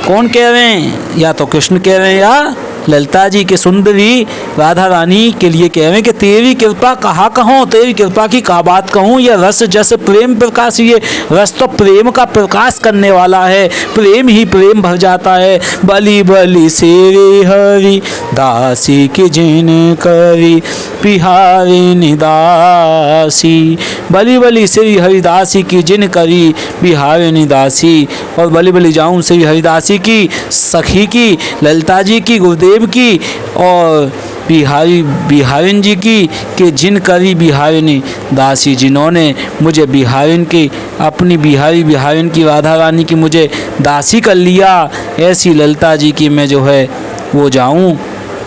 [SPEAKER 1] कौन कह रहे हैं? या तो कृष्ण कह रहे हैं या ललिता जी के सुंदरी राधा रानी के लिए कह रहे हैं कि तेरी कृपा कहाँ कहूँ, तेरी कृपा की कहा बात कहूँ। यह रस जैसे प्रेम प्रकाश, ये रस तो प्रेम का प्रकाश करने वाला है, प्रेम ही प्रेम भर जाता है। बलि बलि श्री हरि दासी की जिन करी बिहारिनी दासी। बलि बलि श्री हरिदासी की जिन करी बिहारिनी दासी। और बलि बलि जाऊँ श्री हरिदासी की, सखी की, ललिता जी की, गुरुदेव की, और बिहारिन जी की, कि जिन करी बिहारिनी दासी, जिन्होंने मुझे बिहारिन की अपनी बिहारी बिहारिन की राधा रानी की मुझे दासी कर लिया, ऐसी ललिता जी की मैं जो है वो जाऊं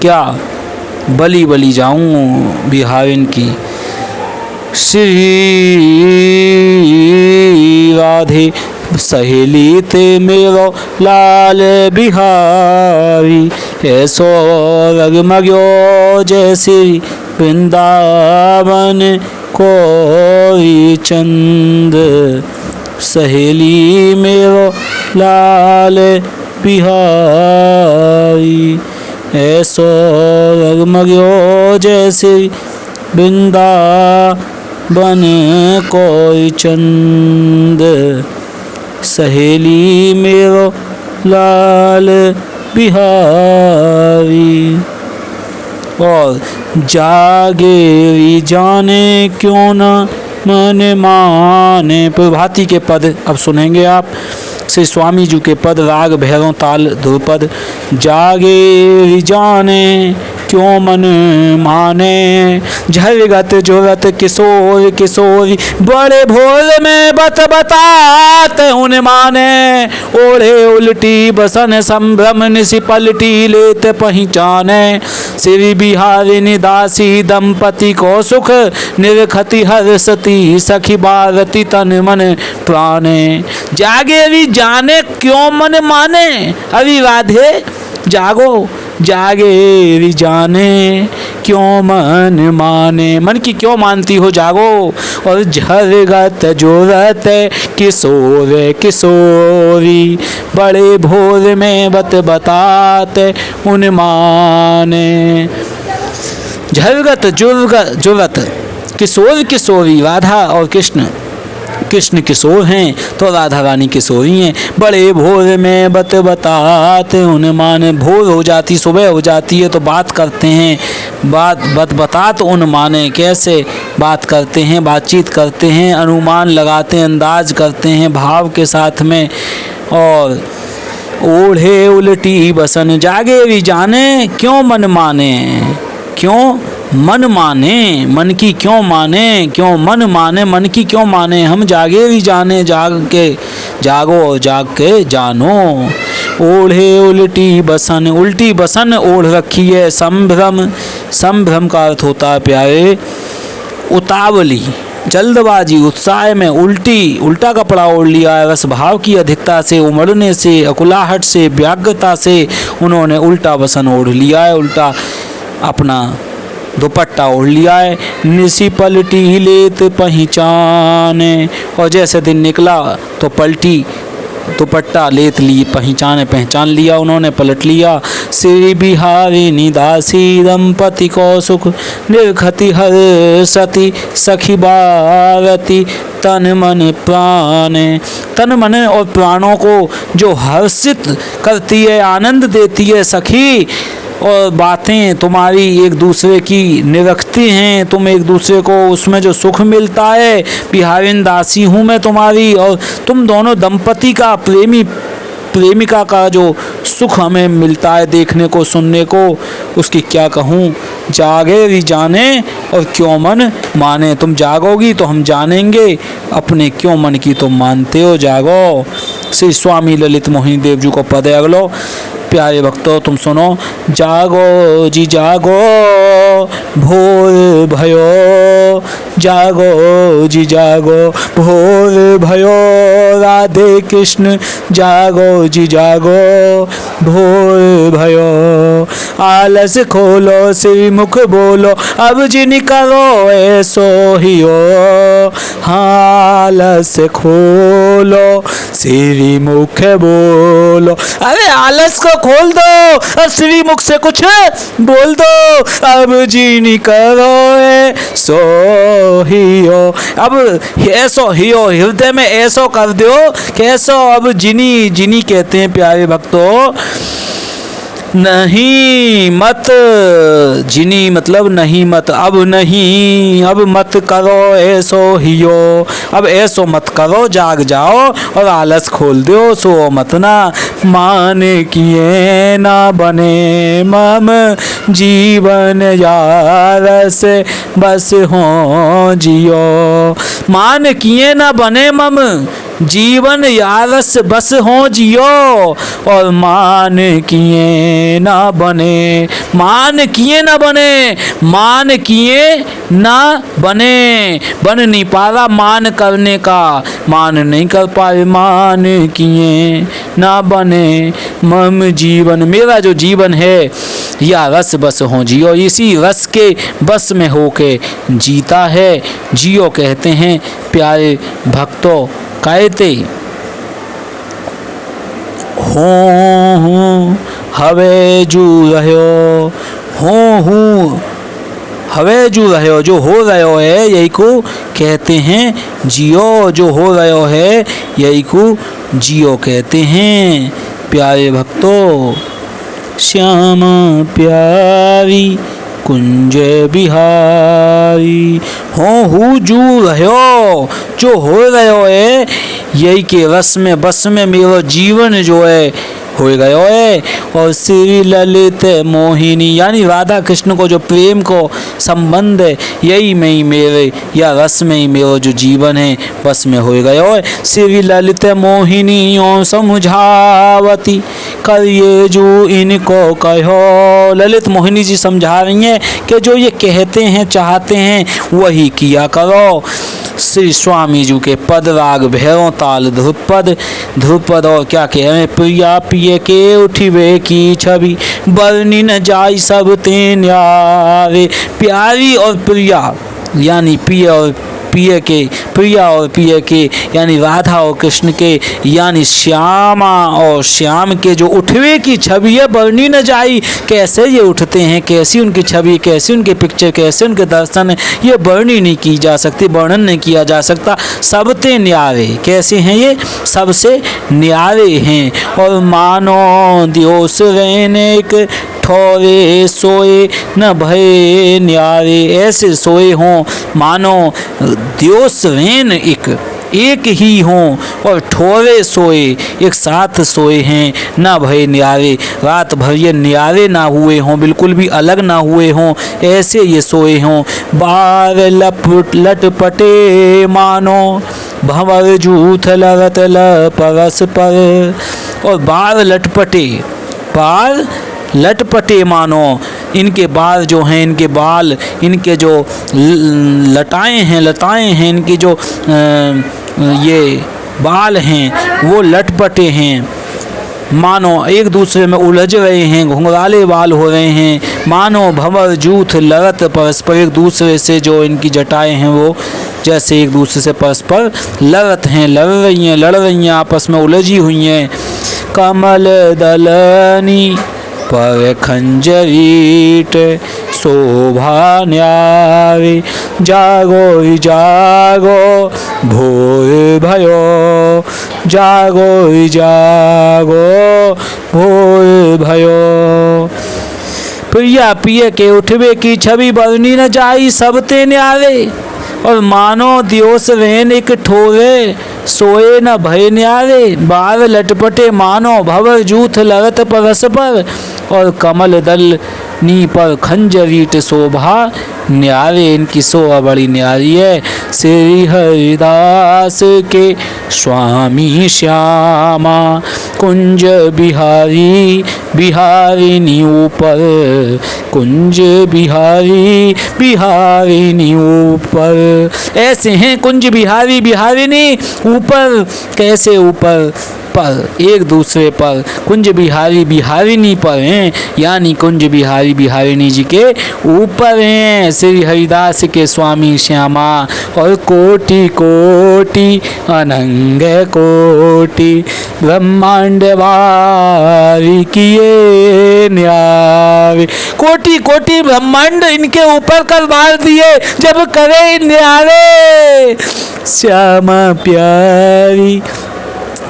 [SPEAKER 1] क्या, बली बली जाऊं बिहारिन की। श्री राधे सहेली ते मेरो लाल बिहारी, ऐसो रगमग्यो जैसी वृंदावन कोई चंद। सहेली मेरो लाल बिहारी, ऐसो रगमग्यो जैसे वृंदावन कोई चंद। सहेली मेरो लाल बिहारी। और जागे जाने क्यों न मन माने, प्रभाती के पद अब सुनेंगे आप, श्री स्वामी जी के पद, राग भैरव ताल ध्रुपद। जागे जाने क्यों मन माने, झरगत जोरत किशोर किशोरी, बड़े भोर में बत बतात उन माने। ओढ़े उल्टी बसन संभ्रम निशि पलटी लेत पहचाने। श्री बिहारिनी दासी दंपति को सुख निरखति हर्षति, सखी भारती तन मन प्राणे। जागे भी जाने क्यों मन माने, अभी राधे जागो, जागे भी जाने क्यों मन माने, मन की क्यों मानती हो, जागो। और झरगत जोरत किशोर किशोरी, बड़े भोर में बत बताते उन माने। झरगत जोरत किशोर किशोरी, राधा और कृष्ण, कृष्ण किशोर हैं तो राधा रानी किशोरी हैं। बड़े भोर में बत बताते उन माने, भोर हो जाती, सुबह हो जाती है तो बात करते हैं, बात बतात उन माने, कैसे बात करते हैं, बातचीत करते हैं, अनुमान लगाते हैं, अंदाज करते हैं भाव के साथ में। और ओढ़े उल्टी बसन, जागे भी जाने क्यों मन माने, क्यों मन माने, मन की क्यों माने, क्यों मन माने, मन की क्यों माने। हम जागे भी जाने, जाग के जागो, जाग के जानो। ओढ़े उल्टी बसन, उल्टी बसन ओढ़ रखी है। संभ्रम, संभ्रम का अर्थ होता है प्यारे उतावली, जल्दबाजी, उत्साह में उल्टी, उल्टा कपड़ा ओढ़ लिया है। रस भाव की अधिकता से, उमड़ने से, अकुलाहट से, व्याग्रता से उन्होंने उल्टा बसन ओढ़ लिया है, उल्टा अपना दुपट्टा ओढ़ लिया है। निसी पलटी लेत पहचाने, और जैसे दिन निकला तो पलटी दुपट्टा लेत ली, पहचाने, पहचान लिया उन्होंने, पलट लिया। श्री बिहारिनी दासी दंपति को सुख निर्खति हर्षति, सखी भारती तन मन प्राणे। तन मन और प्राणों को जो हर्षित करती है, आनंद देती है सखी, और बातें तुम्हारी एक दूसरे की निरखती हैं, तुम एक दूसरे को उसमें जो सुख मिलता है, बिहारिन दासी हूँ मैं तुम्हारी, और तुम दोनों दंपति का, प्रेमी प्रेमिका का जो सुख हमें मिलता है देखने को, सुनने को, उसकी क्या कहूँ। जागे भी जाने और क्यों मन माने, तुम जागोगी तो हम जानेंगे, अपने क्यों मन की तुम मानते हो, जागो। श्री स्वामी ललित मोहिनी देव जी को पद है अगलो। प्यारे भक्तों तुम सुनो। जागो जी जागो भोर भयो, जागो जी जागो भोर भयो, राधे कृष्ण जागो जी जागो भोर भयो। आलस खोलो श्री मुख बोलो, अब जिन करो ऐसो ही हो। आलस खोलो श्री मुख बोलो, अरे आलस को खोल दो और श्री मुख से कुछ बोल दो। अब जिन करो ऐसो ही हो, अब ऐसो ही हो, हृदय में ऐसो कर दो कैसो। अब जिनी, जिनी कहते हैं प्यारे भक्तों, नहीं मत जिनी मतलब नहीं मत, अब नहीं, अब मत करो ऐसो हियो, अब ऐसो मत करो, जाग जाओ और आलस खोल दो, सो मत ना। मान किए ना बने मम जीवन यार से बस हो जियो, मान किए ना बने मम जीवन यारस बस हो जियो, और मान किए ना बने, मान किए ना बने, मान किए ना बने, बन नहीं पा रहा मान करने का, मान नहीं कर पाए, मान किए ना बने मम जीवन, मेरा जो जीवन है या रस बस हो जियो, इसी रस के बस में होके जीता है जियो कहते हैं प्यारे भक्तों। कहते हो हवे जू रहो, हो हवे जू रहो, जो हो रहो है यही को कहते हैं जियो, जो हो रहो है यही को जियो कहते हैं प्यारे भक्तों। श्याम प्यारी कुंज बिहारी, हो जू रहो, जो हो रहो है यही के रस में बस में मेरा जीवन जो है हो गयो है। और श्री ललित मोहिनी यानी राधा कृष्ण को जो प्रेम को संबंध है यही में ही मेरे या रस में ही मेरा जो जीवन है बस में हो गयो है। श्री ललित मोहिनी ओ समझावती करिए जो इनको कहो, ललित मोहिनी जी समझा रही हैं कि जो ये कहते हैं चाहते हैं वही किया करो। श्री स्वामी जी के पद राग भैरव ताल ध्रुपद और क्या कह रहे हैं, प्रिया पिए के उठिवे की छवि बरनी न जाई सब तेन यारे, प्यारी और प्रिया यानी पिया और पिए के, प्रिया और पिए के यानी राधा और कृष्ण के यानी श्यामा और श्याम के जो उठवे की छवि है बरनी न जाई, कैसे ये उठते हैं, कैसी उनकी छवि, कैसी उनके पिक्चर, कैसे उनके दर्शन है, ये बरनी नहीं की जा सकती, वर्णन नहीं किया जा सकता। सबते न्यारे, कैसे हैं ये, सबसे न्यारे हैं। और मानो दियोस रहने एक ठोरे सोए न भय न्यारे, ऐसे सोए हों मानो दियोस रेन एक ही हों और ठोरे सोए एक साथ सोए हैं, ना भय न्यारे, रात भर ये न्यारे ना हुए हों, बिल्कुल भी अलग ना हुए हों, ऐसे ये सोए हों। बार लटपटे मानो भंवर जूथ लरत परस पर, और बार लटपटे मानो इनके बाल जो हैं, इनके बाल, इनके जो लताएं हैं, इनकी जो ये बाल हैं वो लटपटे हैं, मानो एक दूसरे में उलझ रहे हैं, घुंघराले बाल हो रहे हैं, मानो भंवर जूथ लड़त परस्पर, एक दूसरे से जो इनकी जटाएं हैं वो जैसे एक दूसरे से परस्पर लड़त हैं, लड़ रही हैं, आपस में उलझी हुई हैं। कमल दलनी पर खंजरीट शोभा न्यारी, जागो जागो भोर भयो, जागो जागो भोर भयो। प्रिया पिए के उठवे की छवि बरनी न जाई सबते न्यारे, और मानो दियोस रहन एक ठोरे सोए न भय न्यारे, बार लटपटे मानो भवर जूथ लड़त परस पर, और कमल दल नी पर खंजरीट शोभा न्यारे, इनकी शोभा बड़ी न्यारी है। श्री हरिदास के स्वामी श्यामा कुंज बिहारी बिहारिनी ऊपर, कुंज बिहारी बिहारिनी ऊपर, ऐसे हैं कुंज बिहारी बिहारिनी ऊपर, कैसे ऊपर, पर एक दूसरे पर, कुंज बिहारी बिहारिनी पर हैं, यानी कुंज बिहारी बिहारिनी जी के ऊपर हैं श्री हरिदास के स्वामी श्यामा। और कोटि कोटि अनंग कोटि ब्रह्मांड वारी किए न्यारे, कोटि कोटि ब्रह्मांड इनके ऊपर कर मार दिए जब करे न्यारे। श्यामा प्यारी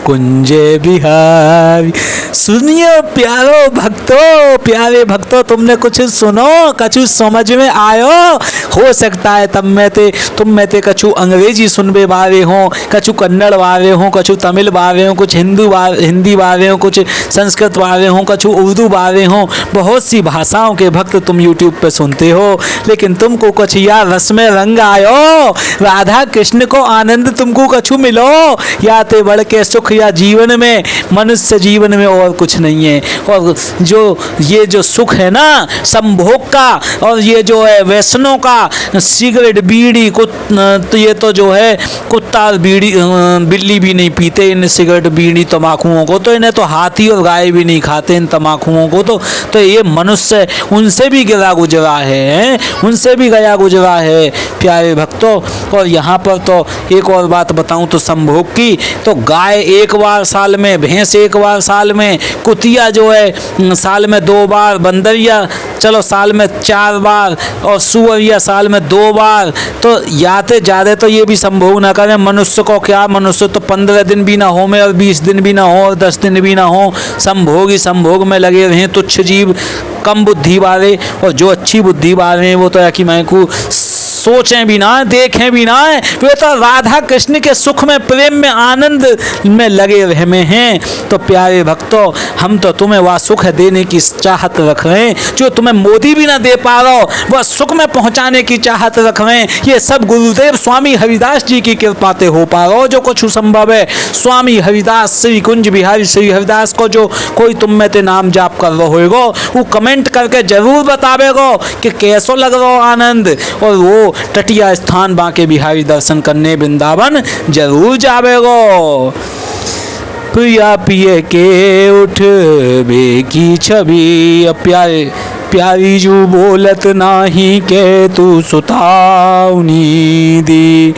[SPEAKER 1] कुंज बिहारी। सुनियो प्यारे भक्तों तुमने कुछ सुनो, कछु समझ में आयो। हो सकता है तुम में ते कछु अंग्रेजी सुनबे बारे हो, कछु कन्नड़ बारे हो, कछु तमिल बारे हो, कुछ हिंदी बारे हो, कुछ संस्कृत बारे हो, कछु उर्दू बारे हो। बहुत सी भाषाओं के भक्त तुम यूट्यूब पे सुनते हो, लेकिन तुमको कुछ या रस में रंग आयो, राधा कृष्ण को आनंद तुमको कछु मिलो, या ते बढ़ के सुख या जीवन में, मनुष्य जीवन में और कुछ नहीं है। और ये जो सुख है ना संभोग का, और ये जो है वैष्णव का, सिगरेट बीड़ी तो ये तो जो है कुत्ता बीड़ी बिल्ली भी नहीं पीते इन सिगरेट बीड़ी तम्बाकुओं को, तो इन्हें तो हाथी और गाय भी नहीं खाते इन तम्बाकुओं को। तो ये मनुष्य उनसे भी गया गुजरा है, उनसे भी गया गुजरा है प्यारे भक्तों। और यहाँ पर तो एक और बात बताऊँ तो संभोग की, तो गाय एक बार साल में, भैंस एक बार साल में, कुतिया जो है साल में 2 बार, बंदरिया चलो साल में 4 बार, और सुअरिया साल में 2 बार। तो याते ज़्यादा तो ये भी संभोग ना करें। मनुष्य को क्या, मनुष्य तो 15 दिन भी ना हो में, और 20 दिन भी ना हो, और 10 दिन भी ना हो, संभोग ही संभोग में लगे रहें। तुच्छ जीव, कम बुद्धि वाले, और जो अच्छी बुद्धि वाले हैं वो तो कि मैं को सोचें भी ना, देखें भी ना, वे तो राधा कृष्ण के सुख में, प्रेम में, आनंद में लगे रहे हैं। तो प्यारे भक्तों हम तो तुम्हें वह सुख देने की चाहत रख रहे हैं जो तुम्हें मोदी भी ना दे पा रहा हो, वह सुख में पहुंचाने की चाहत रख रहे हैं। ये सब गुरुदेव स्वामी हरिदास जी की कृपा से हो पा रहा हो जो कुछ संभव है। स्वामी हरिदास, श्री कुंज बिहारी श्री हरिदास को जो कोई तुम में ते नाम जाप कर रहे होगो, वो कमेंट करके जरूर बतावेगो कि कैसो लग रहा हो आनंद, और वो तटिया स्थान बांके बिहारी दर्शन करने वृंदावन जरूर जावेगो। प्रिया पिए के उठ बे की छवि, प्यारी जू बोलत नाही के तू सुताउनी दी।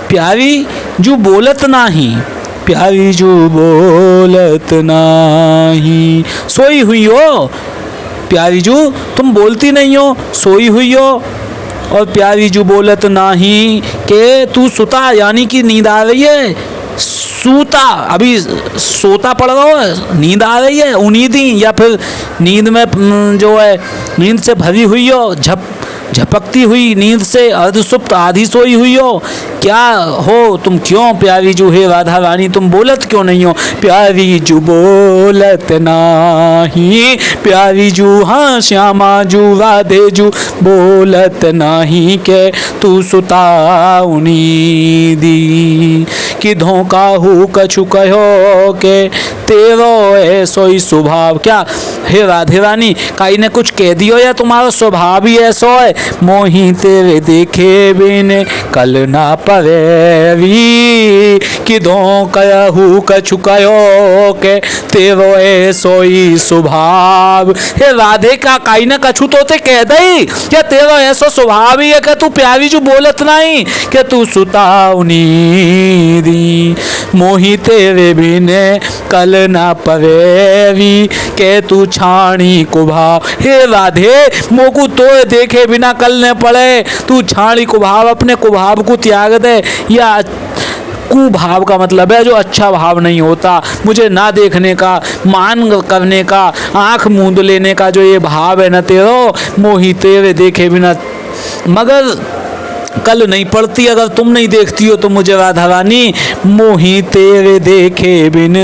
[SPEAKER 1] प्यारी जू बोलत नाही, प्यारी जू बोलत नाही, सोई हुई हो प्यारी जू, तुम बोलती नहीं हो, सोई हुई हो। और प्यारी जू बोलत नाही के तू सुता, यानी कि नींद आ रही है। सूता, अभी सोता पड़ रहा हो, नींद आ रही है, उनीदी, या फिर नींद में जो है नींद से भरी हुई हो, झपकती हुई नींद से अर्धसुप्त आधी सोई हुई हो, क्या हो तुम? क्यों प्यारी जू हे राधा रानी तुम बोलत क्यों नहीं हो? प्यारी जू बोलत नाही, प्यारी जू हाँ श्यामा जू राधे जू बोलत नाही के तू सुताउनी दी। कि धोखा हु कछु कहो के तेरो ऐसो ही स्वभाव। क्या हे राधे रानी काई ने कुछ कह दियो या तुम्हारा स्वभाव ही ऐसो है? मोही तेरे देखे बिन कल ना परेवी, कि धोखा हु कछु कहो के तेरो ऐसो ही स्वभाव। हे राधे का काई ने कछु तो ते कह दई, क्या तेरो ऐसो स्वभाव ही है कि तू प्यारी जो बोलत नहीं कि तू सुताउनी दी। मोही तेरे बिने कल ना परेवी के तू छाणी कुभाव। हे राधे मोकू तो देखे बिना कल न पड़े, तू छाणी कुभाव, अपने कुभाव को त्याग दे। या कुभाव का मतलब है जो अच्छा भाव नहीं होता, मुझे ना देखने का, मान करने का, आंख मूंद लेने का जो ये भाव है न तेरो, मोही तेरे देखे बिना मगर कल नहीं पड़ती। अगर तुम नहीं देखती हो तो मुझे राधा रानी, मोही तेरे देखे बिन,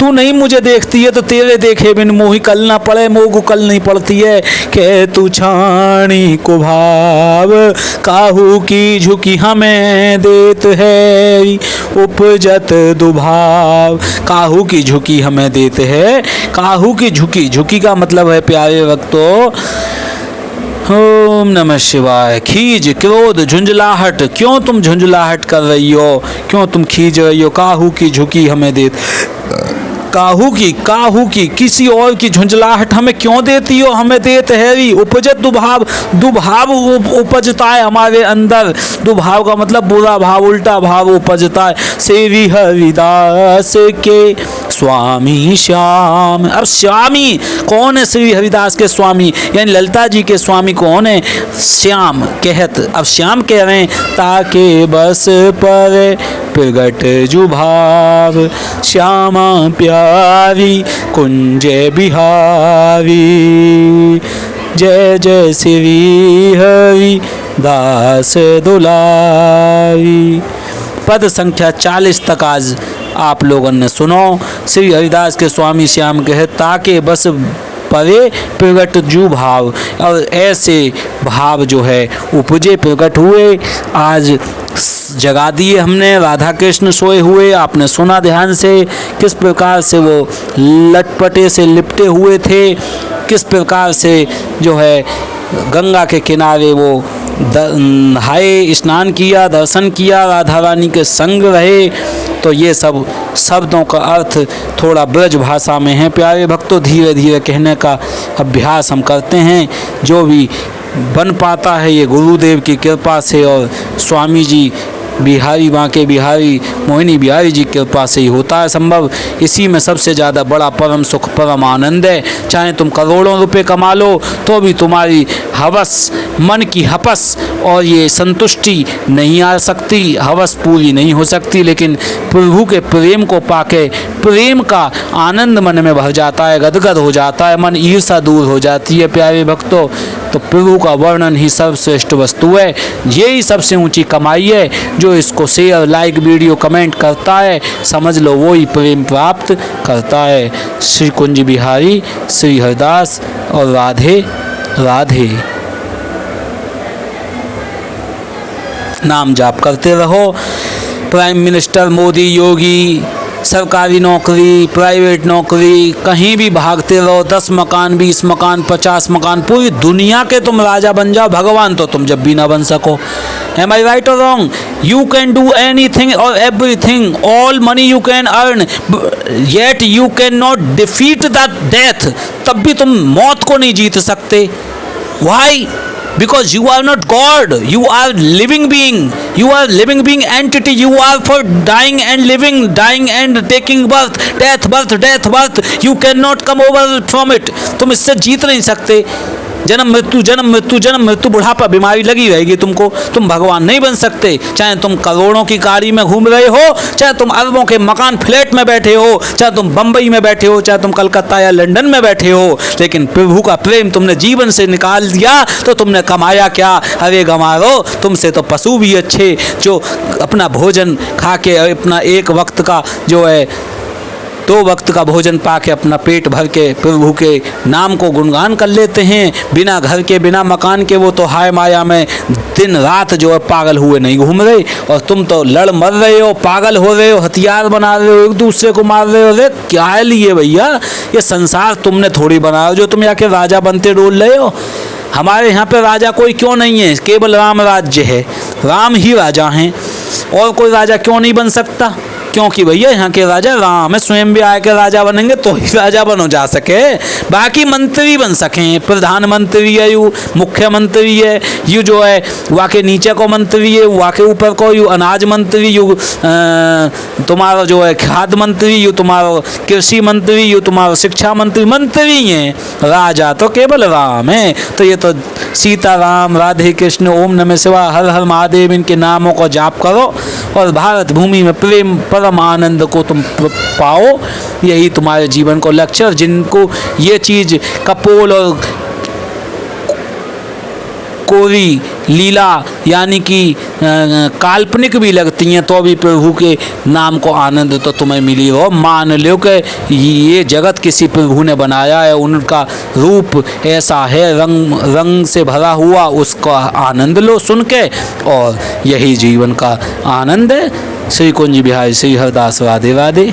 [SPEAKER 1] तू नहीं मुझे देखती है तो तेरे देखे बिन मोही कल ना पड़े, मोगू कल नहीं पड़ती है। के तू छाणी को भाव, काहू की झुकी हमें देत है उपजत दुभाव। काहू की झुकी हमें देते है, काहू की झुकी, झुकी का मतलब है प्यारे भक्तों ओम नमः शिवाय। खीज, क्रोध, झुंझलाहट, क्यों तुम झुंझलाहट कर रही हो, क्यों तुम खींच रही हो? काहू की झुकी हमें दे, काहू की किसी और की झुंझलाहट हमें क्यों देती हो? हमें देते है उपजत दुभाव, दुभाव उपजता है हमारे अंदर। दुभाव का मतलब बुरा भाव, उल्टा भाव उपजता है। सेवी हरिदास के स्वामी श्याम। अब स्वामी कौन है? श्री हरिदास के स्वामी यानी ललिता जी के स्वामी कौन है? श्याम कहत। अब श्याम कह रहे हैं ताके बस पर प्रगट जुभाव, श्यामा प्यारी कुंज बिहारी, जय जय श्री हरि दास दुलारी। पद संख्या 40 तक आज आप लोगों ने सुनो। श्री हरिदास के स्वामी श्याम कहे ताके बस परे प्रगट जू भाव, और ऐसे भाव जो है उपजे प्रकट हुए। आज जगा दिए हमने, राधा कृष्ण सोए हुए, आपने सुना ध्यान से किस प्रकार से वो लटपटे से लिपटे हुए थे, किस प्रकार से जो है गंगा के किनारे वो नहाए, स्नान किया, दर्शन किया, राधा रानी के संग रहे। तो ये सब शब्दों का अर्थ थोड़ा ब्रज भाषा में है प्यारे भक्तों, धीरे धीरे कहने का अभ्यास हम करते हैं। जो भी बन पाता है ये गुरुदेव की कृपा से और स्वामी जी बिहारी बांके बिहारी मोहिनी बिहारी जी की कृपा से ही होता है संभव। इसी में सबसे ज़्यादा बड़ा परम सुख परम आनंद है। चाहे तुम करोड़ों रुपए कमा लो तो भी तुम्हारी हवस, मन की हपस और ये संतुष्टि नहीं आ सकती, हवस पूरी नहीं हो सकती। लेकिन प्रभु के प्रेम को पाके प्रेम का आनंद मन में भर जाता है, गदगद हो जाता है, मन ईर्षा दूर हो जाती है प्यारे भक्तों। तो प्रभु का वर्णन ही सर्वश्रेष्ठ वस्तु है, यही सबसे ऊंची कमाई है। जो इसको शेयर लाइक वीडियो कमेंट करता है समझ लो वो ही प्रेम प्राप्त करता है। श्री कुंज बिहारी श्री हरिदास और राधे राधे। नाम जाप करते रहो। प्राइम मिनिस्टर मोदी, योगी, सरकारी नौकरी, प्राइवेट नौकरी, कहीं भी भागते रहो। 10 मकान, 20 मकान, 50 मकान, पूरी दुनिया के तुम राजा बन जाओ, भगवान तो तुम जब भी ना बन सको। Am I right or wrong? You can do anything or everything, all money you can earn, yet you cannot defeat that death. तब भी तुम मौत को नहीं जीत सकते। Why? Because you are not God, you are living being, you are living being entity, you are for dying and living, dying and taking birth, death, birth, death, birth, you cannot come over from it. तुम इससे जीत नहीं सकते। जन्म मृत्यु जन्म मृत्यु जन्म मृत्यु, बुढ़ापा बीमारी लगी रहेगी तुमको, तुम भगवान नहीं बन सकते। चाहे तुम करोड़ों की गाड़ी में घूम रहे हो, चाहे तुम अरबों के मकान फ्लैट में बैठे हो, चाहे तुम बम्बई में बैठे हो, चाहे तुम कलकत्ता या लंदन में बैठे हो, लेकिन प्रभु का प्रेम तुमने जीवन से निकाल दिया तो तुमने कमाया क्या? अरे गंवारो, तुमसे तो पशु भी अच्छे जो अपना भोजन खा के अपना एक वक्त का जो है 2 वक्त का भोजन पा के अपना पेट भर के प्रभु के नाम को गुणगान कर लेते हैं, बिना घर के बिना मकान के। वो तो हाय माया में दिन रात जो है पागल हुए नहीं घूम रहे, और तुम तो लड़ मर रहे हो, पागल हो रहे हो, हथियार बना रहे हो, एक दूसरे को मार रहे हो। अरे क्या है लिए भैया, ये संसार तुमने थोड़ी बनाया जो तुम आके राजा बनते डोल रहे हो। हमारे यहाँ पे राजा कोई क्यों नहीं है? केवल राम राज्य है, राम ही राजा हैं, और कोई राजा क्यों नहीं बन सकता? क्योंकि भैया यहाँ के राजा राम है, स्वयं भी आए के राजा बनेंगे तो ही राजा बनो जा सके, बाकी मंत्री बन सकें। प्रधानमंत्री है, यू मुख्यमंत्री है, यू जो है वहाँ के नीचे को मंत्री है, वहाँ के ऊपर को यू अनाज मंत्री, यू तुम्हारा जो है खाद्य मंत्री, यू तुम्हारा कृषि मंत्री, यू तुम्हारा शिक्षा मंत्री, मंत्री हैं। राजा तो केवल राम है। तो ये तो सीता राम, राधे कृष्ण, ओम नमः शिवाय, हर हर महादेव, इनके नामों को जाप करो और भारत भूमि में प्रेम परम आनंद को तुम पाओ। यही तुम्हारे जीवन को लक्ष्य। और जिनको ये चीज़ कपोल और कोरी लीला यानी कि काल्पनिक भी लगती हैं, तो भी प्रभु के नाम को आनंद तो तुम्हें मिली हो। मान लो कि ये जगत किसी प्रभु ने बनाया है, उनका रूप ऐसा है, रंग से भरा हुआ, उसका आनंद लो सुन के, और यही जीवन का आनंद है। श्री कुंज बिहारी श्री हरिदास राधे राधे।